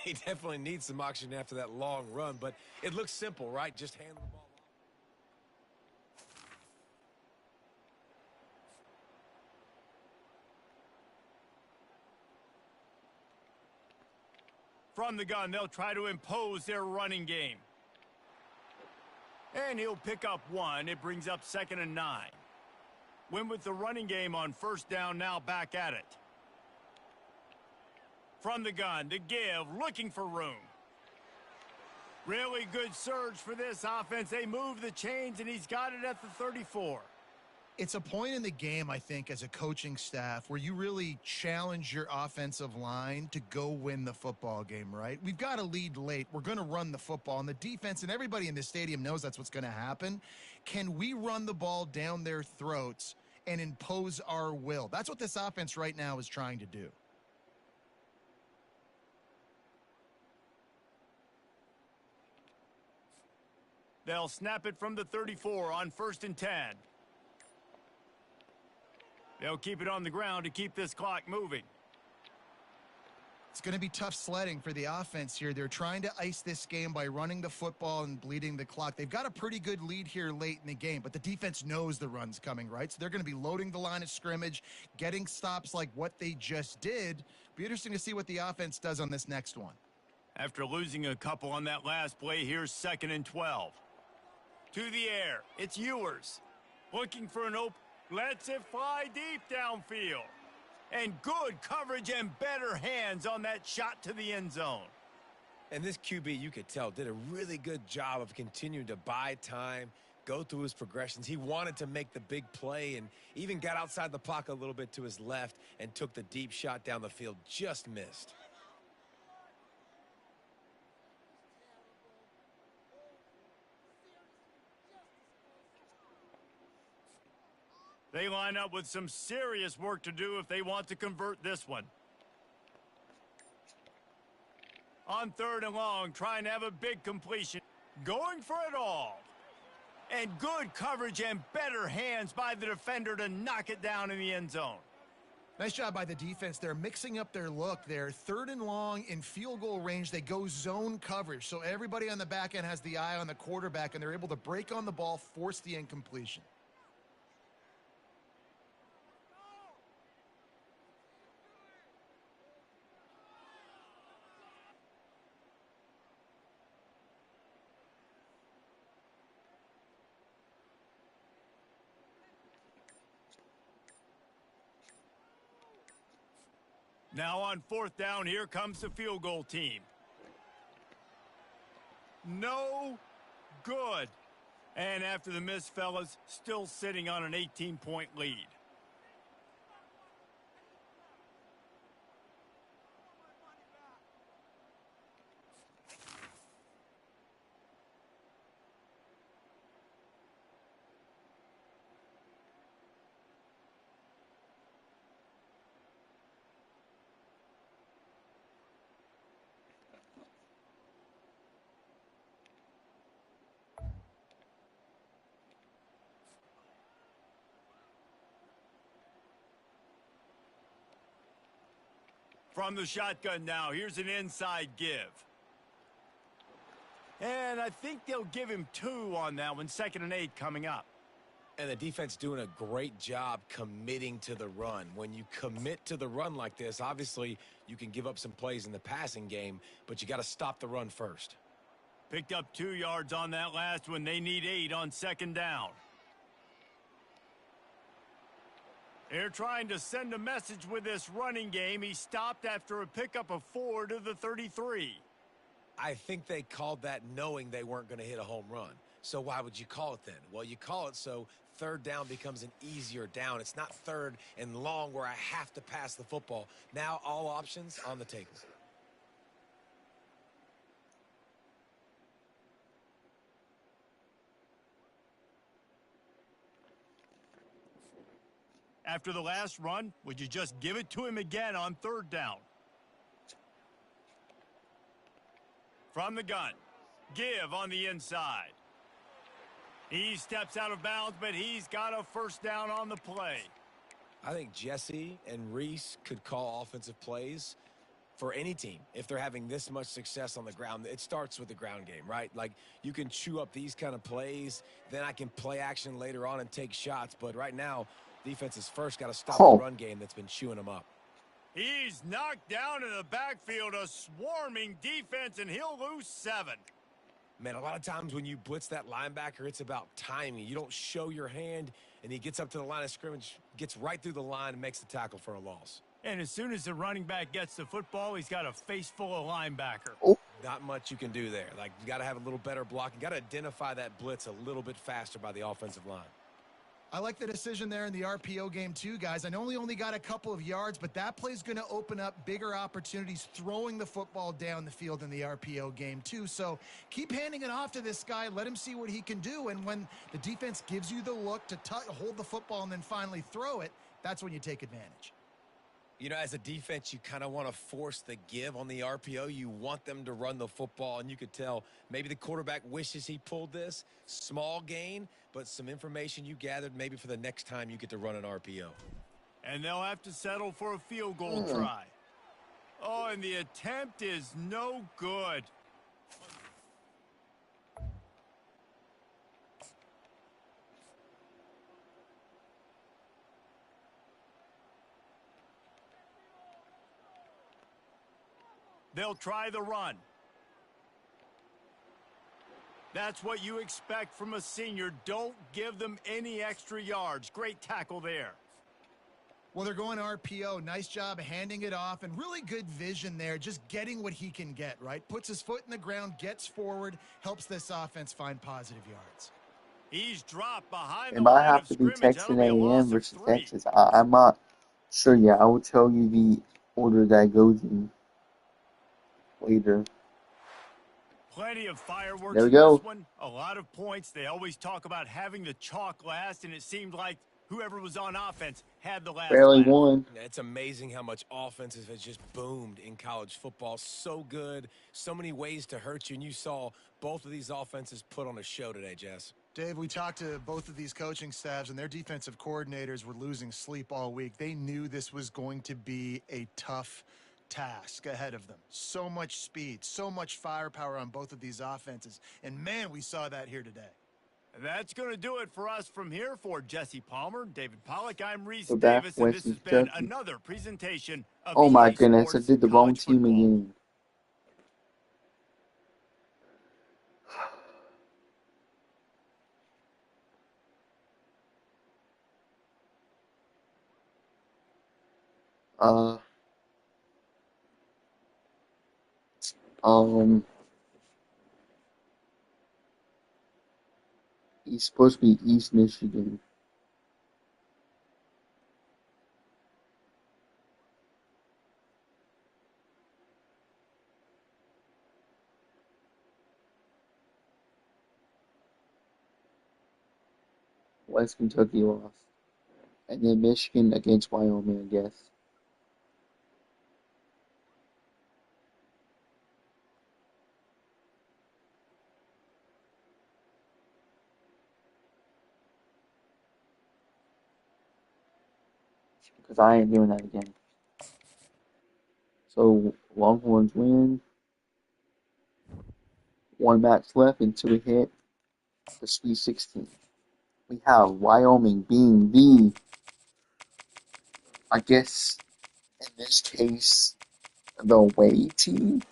He definitely needs some oxygen after that long run, but it looks simple, right? Just hand the ball off. From the gun, they'll try to impose their running game. And he'll pick up 1. It brings up 2nd and 9. Went with the running game on first down, now back at it. From the gun, to give, looking for room. Really good surge for this offense. They move the chains, and he's got it at the 34. It's a point in the game, I think, as a coaching staff where you really challenge your offensive line to go win the football game, right? We've got a lead late. We're going to run the football, and the defense and everybody in this stadium knows that's what's going to happen. Can we run the ball down their throats and impose our will? That's what this offense right now is trying to do. They'll snap it from the 34 on 1st and 10. They'll keep it on the ground to keep this clock moving. It's going to be tough sledding for the offense here. They're trying to ice this game by running the football and bleeding the clock. They've got a pretty good lead here late in the game, but the defense knows the run's coming, right? So they're going to be loading the line of scrimmage, getting stops like what they just did. Be interesting to see what the offense does on this next one. After losing a couple on that last play, here's 2nd and 12. To the air, it's Ewers. Looking for an open, lets it fly deep downfield. And good coverage and better hands on that shot to the end zone. And this QB, you could tell, did a really good job of continuing to buy time, go through his progressions. He wanted to make the big play and even got outside the pocket a little bit to his left and took the deep shot down the field. Just missed. They line up with some serious work to do if they want to convert this one. On 3rd and long, trying to have a big completion. Going for it all. And good coverage and better hands by the defender to knock it down in the end zone. Nice job by the defense. They're mixing up their look there. 3rd and long in field goal range. They go zone coverage. So everybody on the back end has the eye on the quarterback, and they're able to break on the ball, force the incompletion. Now on 4th down, here comes the field goal team. No good. And after the miss, fellas, still sitting on an 18-point lead. From the shotgun now, here's an inside give. And I think they'll give him 2 on that one. 2nd and 8 coming up. And the defense doing a great job committing to the run. When you commit to the run like this, obviously you can give up some plays in the passing game, but you got to stop the run first. Picked up 2 yards on that last one. They need 8 on 2nd down. They're trying to send a message with this running game. He stopped after a pickup of 4 to the 33. I think they called that knowing they weren't going to hit a home run. So why would you call it then? Well, you call it so 3rd down becomes an easier down. It's not 3rd and long where I have to pass the football. Now all options on the table. After the last run, would you just give it to him again on 3rd down? From the gun, give on the inside. He steps out of bounds, but he's got a 1st down on the play. I think Jesse and Reese could call offensive plays for any team. If they're having this much success on the ground, it starts with the ground game, right? Like, you can chew up these kind of plays, then I can play action later on and take shots. But right now, defense has first got to stop the run game that's been chewing them up. He's knocked down in the backfield, a swarming defense, and he'll lose 7. Man, a lot of times when you blitz that linebacker, it's about timing. You don't show your hand, and he gets up to the line of scrimmage, gets right through the line, and makes the tackle for a loss. And as soon as the running back gets the football, he's got a face full of linebacker. Not much you can do there. Like, you got to have a little better block. You got to identify that blitz a little bit faster by the offensive line. I like the decision there in the RPO game too, guys. I know he only got a couple of yards, but that play's going to open up bigger opportunities throwing the football down the field in the RPO game too. So keep handing it off to this guy. Let him see what he can do. And when the defense gives you the look to hold the football and then finally throw it, that's when you take advantage. You know, as a defense, you kind of want to force the give on the RPO. You want them to run the football, and you could tell maybe the quarterback wishes he pulled this. Small gain, but some information you gathered maybe for the next time you get to run an RPO. And they'll have to settle for a field goal try. Oh, and the attempt is no good. They'll try the run. That's what you expect from a senior. Don't give them any extra yards. Great tackle there. Well, they're going RPO. Nice job handing it off, and really good vision there, just getting what he can get, right? Puts his foot in the ground, gets forward, helps this offense find positive yards. He's dropped behind It the might line have of to be scrimmage. Texas That'll be a A&M loss of versus 3. Texas. I'm not sure yet. I will tell you the order that goes in later. Plenty of fireworks There we in this go. one. A lot of points. They always talk about having the chalk last, and it seemed like whoever was on offense had the last Barely laugh. won. It's amazing how much offenses have just boomed in college football. So good, so many ways to hurt you, and you saw both of these offenses put on a show today, Jess. Dave, we talked to both of these coaching staffs, and their defensive coordinators were losing sleep all week. They knew this was going to be a tough task ahead of them. So much speed, so much firepower on both of these offenses. And, man, we saw that here today. That's going to do it for us from here. For Jesse Palmer, David Pollock, I'm Reese We're back Davis, and this Western has been Kentucky. another presentation of Oh my EA goodness, I Sports did the wrong College team Football. again. Uh, um, he's supposed to be East Michigan. West Kentucky lost. And then Michigan against Wyoming, I guess. Because I ain't doing that again. So, Longhorns win. 1 match left until we hit the Sweet 16. We have Wyoming being the, I guess, in this case, the away team.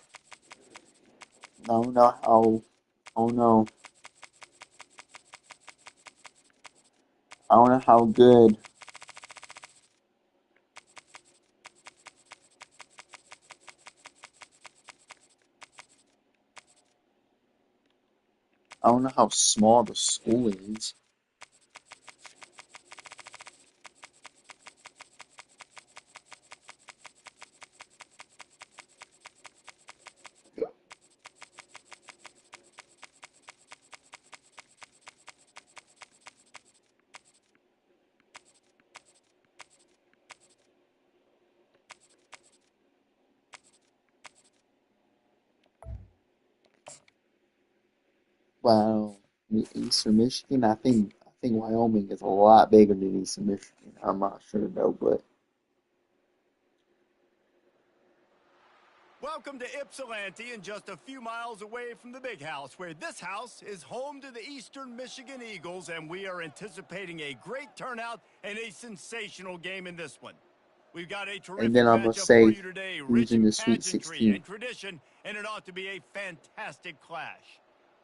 I don't know how, oh no. I don't know how good I don't know how small the school is. Wow, Eastern Michigan. I think Wyoming is a lot bigger than Eastern Michigan. I'm not sure though, but Welcome to Ypsilanti, and just a few miles away from the Big House, where this house is home to the Eastern Michigan Eagles, and we are anticipating a great turnout and a sensational game in this one. We've got a and terrific then I'm gonna matchup for say you today, who's rich in in the Sweet pageantry 16. and tradition, and it ought to be a fantastic clash.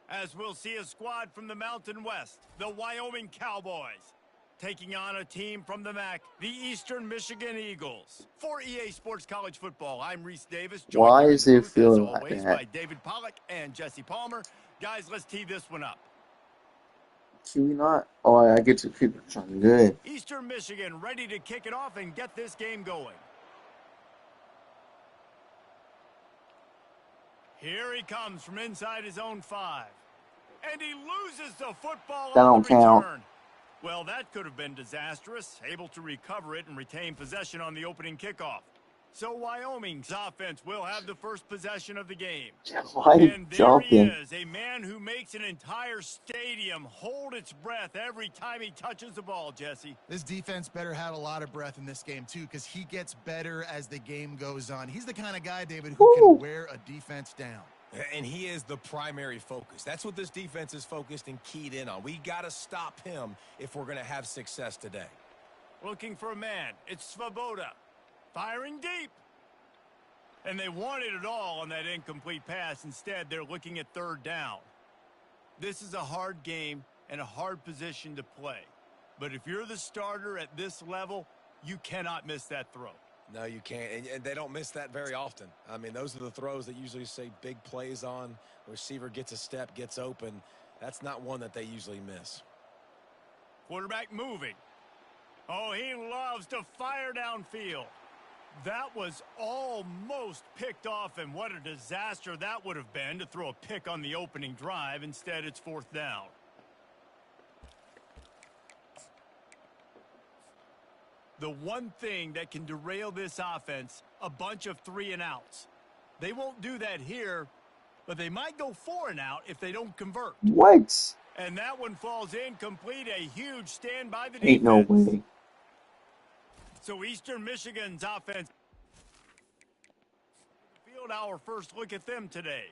As we'll see a squad from the Mountain West, the Wyoming Cowboys, taking on a team from the MAC, the Eastern Michigan Eagles. For EA Sports College Football, I'm Reese Davis, joined Why here in is the it booth, as feeling like always, that? by David Pollock and Jesse Palmer. Guys, let's tee this one up. Can we not? Oh, I get to keep it trying good. Eastern Michigan ready to kick it off and get this game going. Here he comes from inside his own 5. And he loses the football That on don't the count. return. Well, that could have been disastrous. Able to recover it and retain possession on the opening kickoff. So Wyoming's offense will have the first possession of the game. Why are you And there he jumping? is, a man who makes an entire stadium hold its breath every time he touches the ball, Jesse. This defense better have a lot of breath in this game, too, because he gets better as the game goes on. He's the kind of guy, David, who Woo! can wear a defense down. And he is the primary focus. That's what this defense is focused and keyed in on. We got to stop him if we're going to have success today. Looking for a man. It's Svoboda. Firing deep. And they wanted it all on that incomplete pass. Instead, they're looking at third down. This is a hard game and a hard position to play. But if you're the starter at this level, you cannot miss that throw. No, you can't, and they don't miss that very often. I mean, those are the throws that usually say big plays on. Receiver gets a step, gets open. That's not one that they usually miss. Quarterback moving. Oh, he loves to fire downfield. That was almost picked off, and what a disaster that would have been to throw a pick on the opening drive. Instead, it's 4th down. The one thing that can derail this offense, a bunch of 3-and-outs. They won't do that here, but they might go 4-and-out if they don't convert. What? And that one falls incomplete. A huge stand by the Ain't no defense. way. So Eastern Michigan's offense. Field our first look at them today.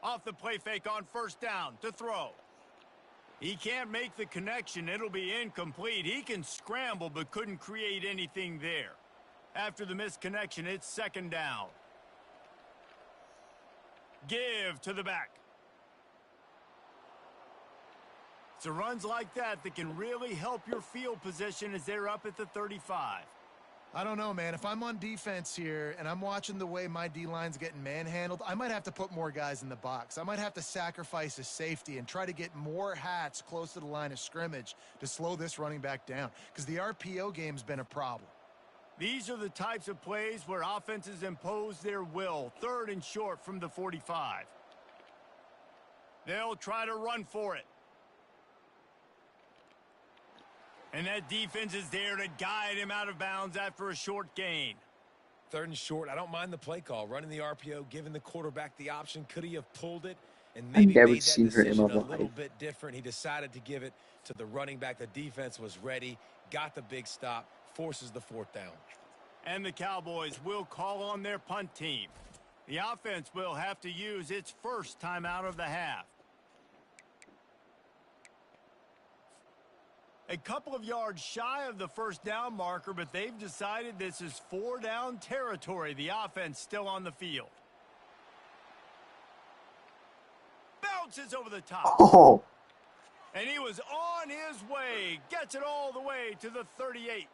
Off the play fake on 1st down to throw. He can't make the connection. It'll be incomplete. He can scramble but couldn't create anything there. After the missed connection, it's 2nd down. Give to the back. It's runs like that that can really help your field position as they're up at the 35. I don't know, man. If I'm on defense here and I'm watching the way my D-line's getting manhandled, I might have to put more guys in the box. I might have to sacrifice a safety and try to get more hats close to the line of scrimmage to slow this running back down, because the RPO game's been a problem. These are the types of plays where offenses impose their will. 3rd and short from the 45. They'll try to run for it. And that defense is there to guide him out of bounds after a short gain. 3rd and short, I don't mind the play call. Running the RPO, giving the quarterback the option. Could he have pulled it and maybe never made that seen her in decision my a little life. bit different? He decided to give it to the running back. The defense was ready, got the big stop, forces the 4th down. And the Cowboys will call on their punt team. The offense will have to use its first timeout of the half. A couple of yards shy of the 1st down marker, but they've decided this is 4-down territory. The offense still on the field. Bounces over the top. Oh, And he was on his way. Gets it all the way to the 38.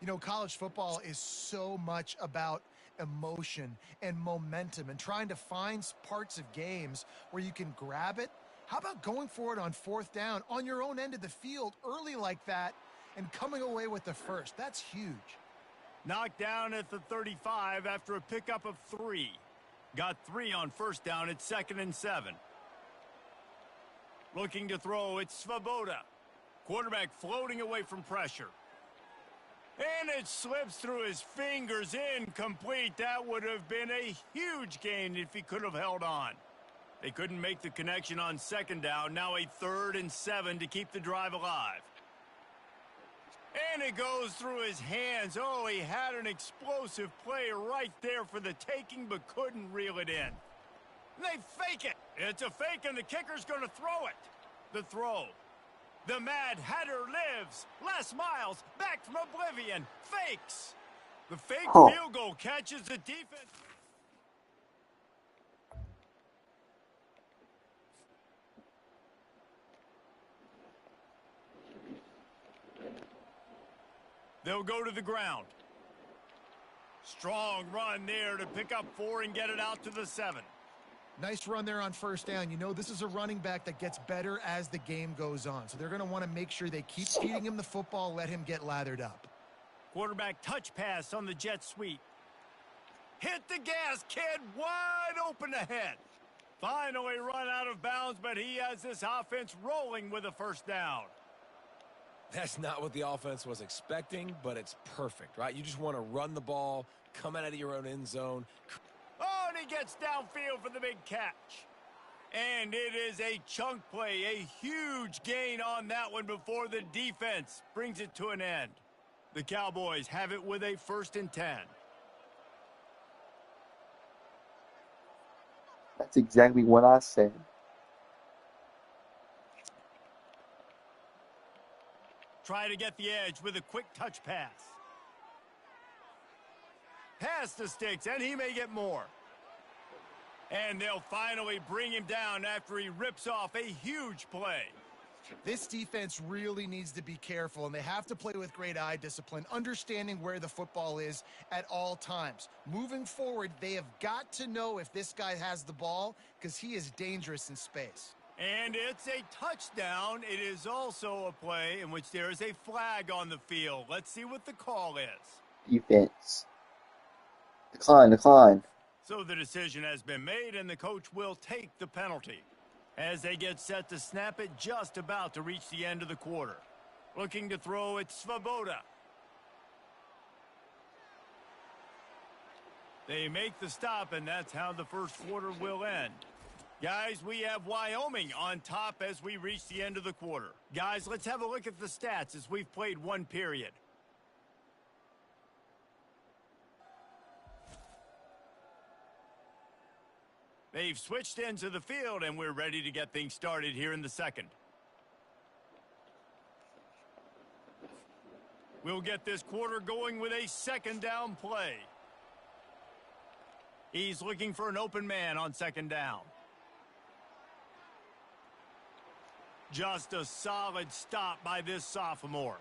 You know, college football is so much about emotion and momentum and trying to find parts of games where you can grab it. How about going for it on 4th down on your own end of the field early like that and coming away with the first? That's huge. Knocked down at the 35 after a pickup of 3. Got 3 on 1st down at 2nd and 7. Looking to throw, it's Svoboda. Quarterback floating away from pressure. And it slips through his fingers, incomplete. That would have been a huge gain if he could have held on. They couldn't make the connection on 2nd down. Now a 3rd and 7 to keep the drive alive. And it goes through his hands. Oh, he had an explosive play right there for the taking, but couldn't reel it in. They fake it. It's a fake, and the kicker's going to throw it. The throw. The Mad Hatter lives. Les Miles back from oblivion. Fakes. The fake field goal catches the defense. They'll go to the ground. Strong run there to pick up 4 and get it out to the 7. Nice run there on 1st down. You know, this is a running back that gets better as the game goes on. So they're going to want to make sure they keep feeding him the football, let him get lathered up. Quarterback touch pass on the jet sweep. Hit the gas, kid. Wide open ahead. Finally run out of bounds, but he has this offense rolling with a 1st down. That's not what the offense was expecting, but it's perfect, right? You just want to run the ball, come out of your own end zone. Oh, and he gets downfield for the big catch. And it is a chunk play, a huge gain on that one before the defense brings it to an end. The Cowboys have it with a 1st and 10. That's exactly what I said. Try to get the edge with a quick touch pass. Pass the sticks, and he may get more. And they'll finally bring him down after he rips off a huge play. This defense really needs to be careful, and they have to play with great eye discipline, understanding where the football is at all times. Moving forward, they have got to know if this guy has the ball because he is dangerous in space. And it's a touchdown. It is also a play in which there is a flag on the field. Let's see what the call is. Defense. Decline. So the decision has been made, and the coach will take the penalty. As they get set to snap it, just about to reach the end of the quarter. Looking to throw, it's Svoboda. They make the stop, and that's how the first quarter will end. Guys, we have Wyoming on top as we reach the end of the quarter. Guys, let's have a look at the stats as we've played one period. They've switched into the field, and we're ready to get things started here in the second. We'll get this quarter going with a 2nd down play. He's looking for an open man on 2nd down. Just a solid stop by this sophomore.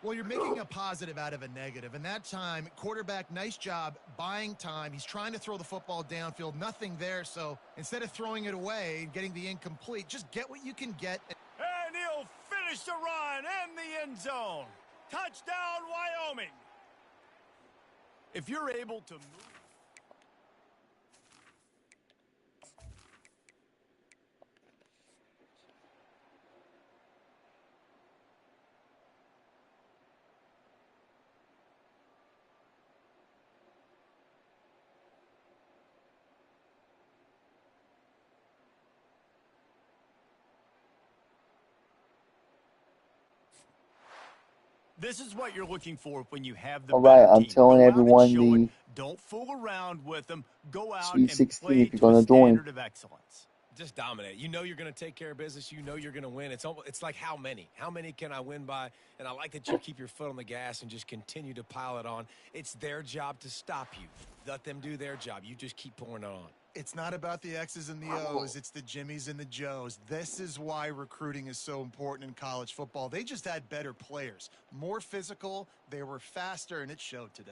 Well, you're making a positive out of a negative. And that time, quarterback, nice job buying time. He's trying to throw the football downfield. Nothing there. So instead of throwing it away and getting the incomplete, just get what you can get. And he'll finish the run in the end zone. Touchdown, Wyoming. If you're able to move. This is what you're looking for when you have the All right, better I'm team. telling Go out everyone and show it. the Don't fool around with them. Go out Sweet and 16 play if you're to a going to join. standard of excellence. Just dominate. You know you're going to take care of business. You know you're going to win. It's like how many? How many can I win by? And I like that you keep your foot on the gas and just continue to pile it on. It's their job to stop you. Let them do their job. You just keep pouring it on. It's not about the X's and the O's. It's the Jimmies and the Joes. This is why recruiting is so important in college football. They just had better players, more physical. They were faster, and it showed today.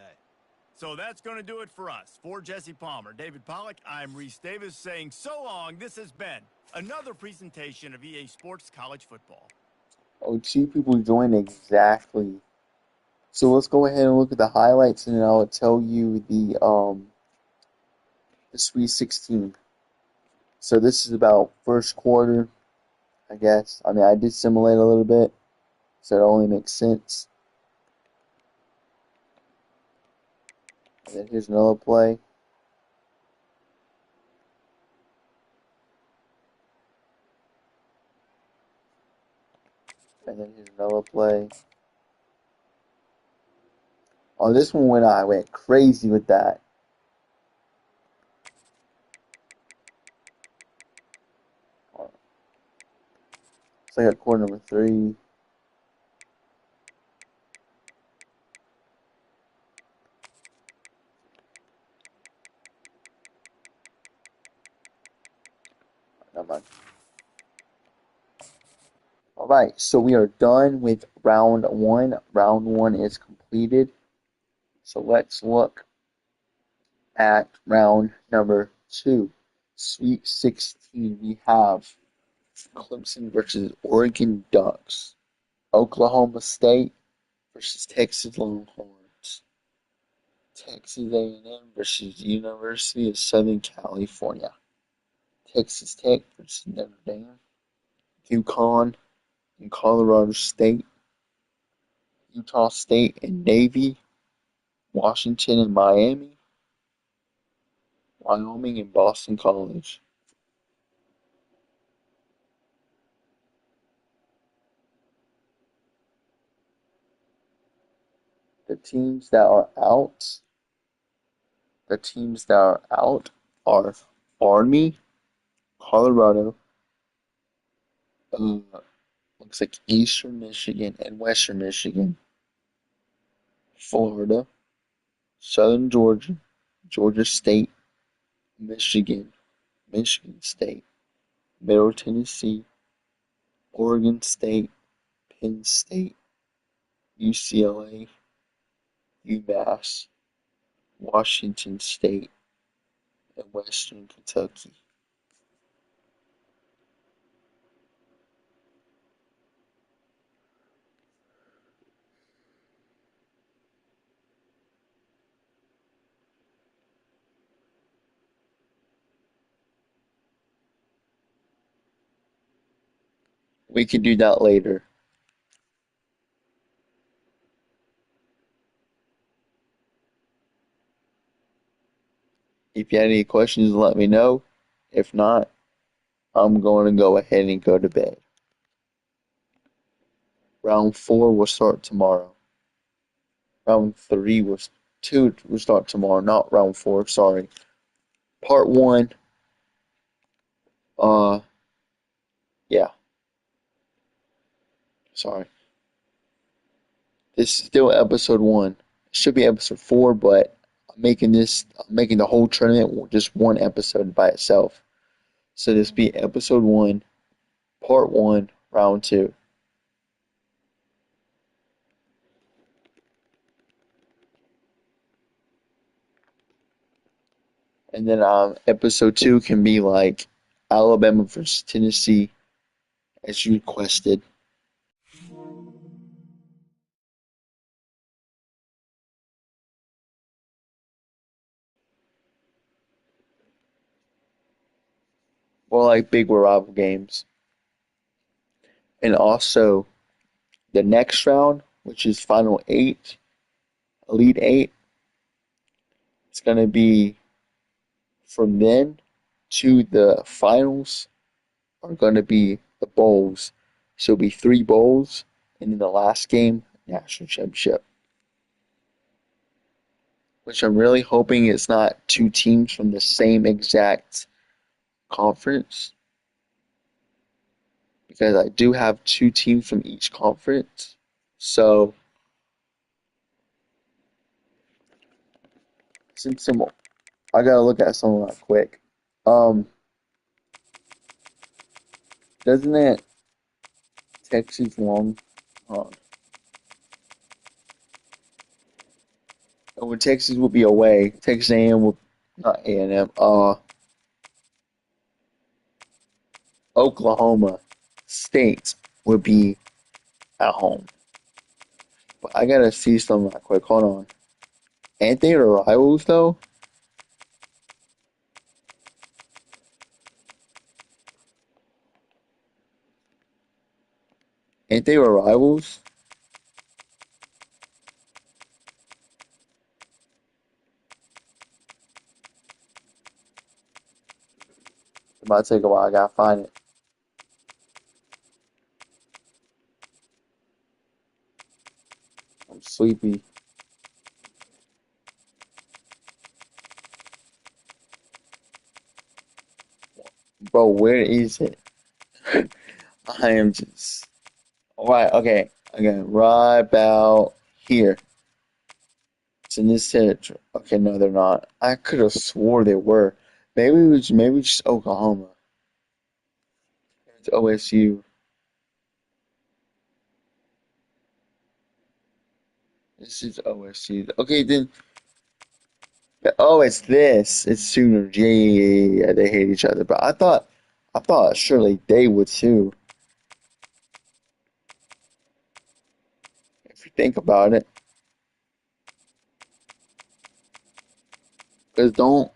So that's going to do it for us. For Jesse Palmer, David Pollack, I'm Reese Davis saying so long. This has been another presentation of EA Sports College Football. Oh, 2 people joined exactly. So let's go ahead and look at the highlights, and then I'll tell you the Sweet 16. So this is about first quarter, I guess. I mean, I did simulate a little bit, so it only makes sense. And then here's another play. And then here's another play. Oh, this one when I went crazy with that. It's like at quarter number 3. Never mind. Alright, so we are done with round 1. Round 1 is completed. So let's look at round number 2. Sweet 16, we have Clemson versus Oregon Ducks. Oklahoma State versus Texas Longhorns. Texas A&M versus University of Southern California. Texas Tech versus Notre Dame. UConn and Colorado State. Utah State and Navy. Washington and Miami. Wyoming and Boston College. The teams that are out, the teams that are out are Army, Colorado, uh, looks like Eastern Michigan and Western Michigan, Florida, Southern Georgia, Georgia State, Michigan, Michigan State, Middle Tennessee, Oregon State, Penn State, UCLA, UMass, Washington State, and Western Kentucky. We can do that later. If you have any questions, let me know. If not, I'm going to go ahead and go to bed. Round 4 will start tomorrow. Round 3 will 2 will start tomorrow, not round 4, sorry. Part 1, yeah, sorry. This is still episode 1. It should be episode 4, but I'm making the whole tournament just one episode by itself. So this be episode 1, part 1, round 2. And then episode 2 can be like Alabama versus Tennessee, as you requested. Or like big rival games. And also the next round, which is Final 8, Elite 8, it's going to be from then to the finals are going to be the bowls. So it'll be 3 bowls, and then the last game, national championship. Which I'm really hoping it's not 2 teams from the same exact conference. Because I do have 2 teams from each conference. So, since I gotta look at some of that quick. Um, doesn't it Texas long? When Texas will be away, Texas A&M will not A&M. Oklahoma State would be at home. But I gotta see some of that quick. Hold on. Ain't they the rivals though? Ain't they the rivals? It might take a while. I gotta find it. I'm sleepy. Bro, where is it? I am just. Alright, okay. Okay, right about here. It's in this territory. Okay, no, they're not. I could have swore they were. Maybe just Oklahoma. It's OSU. This is OSU. Okay, then. Oh, it's this. It's Sooners. Yeah. They hate each other. But I thought surely they would too. If you think about it, because don't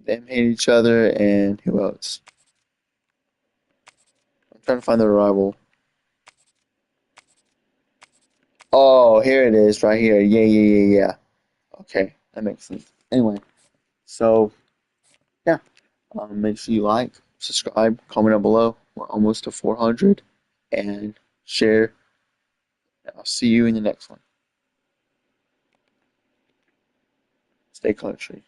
them hate each other and who else? I'm trying to find the rival. Oh, here it is, right here. Yeah. Okay, that makes sense. Anyway, so yeah, make sure you like, subscribe, comment down below. We're almost to 400. And share. I'll see you in the next one. Stay country.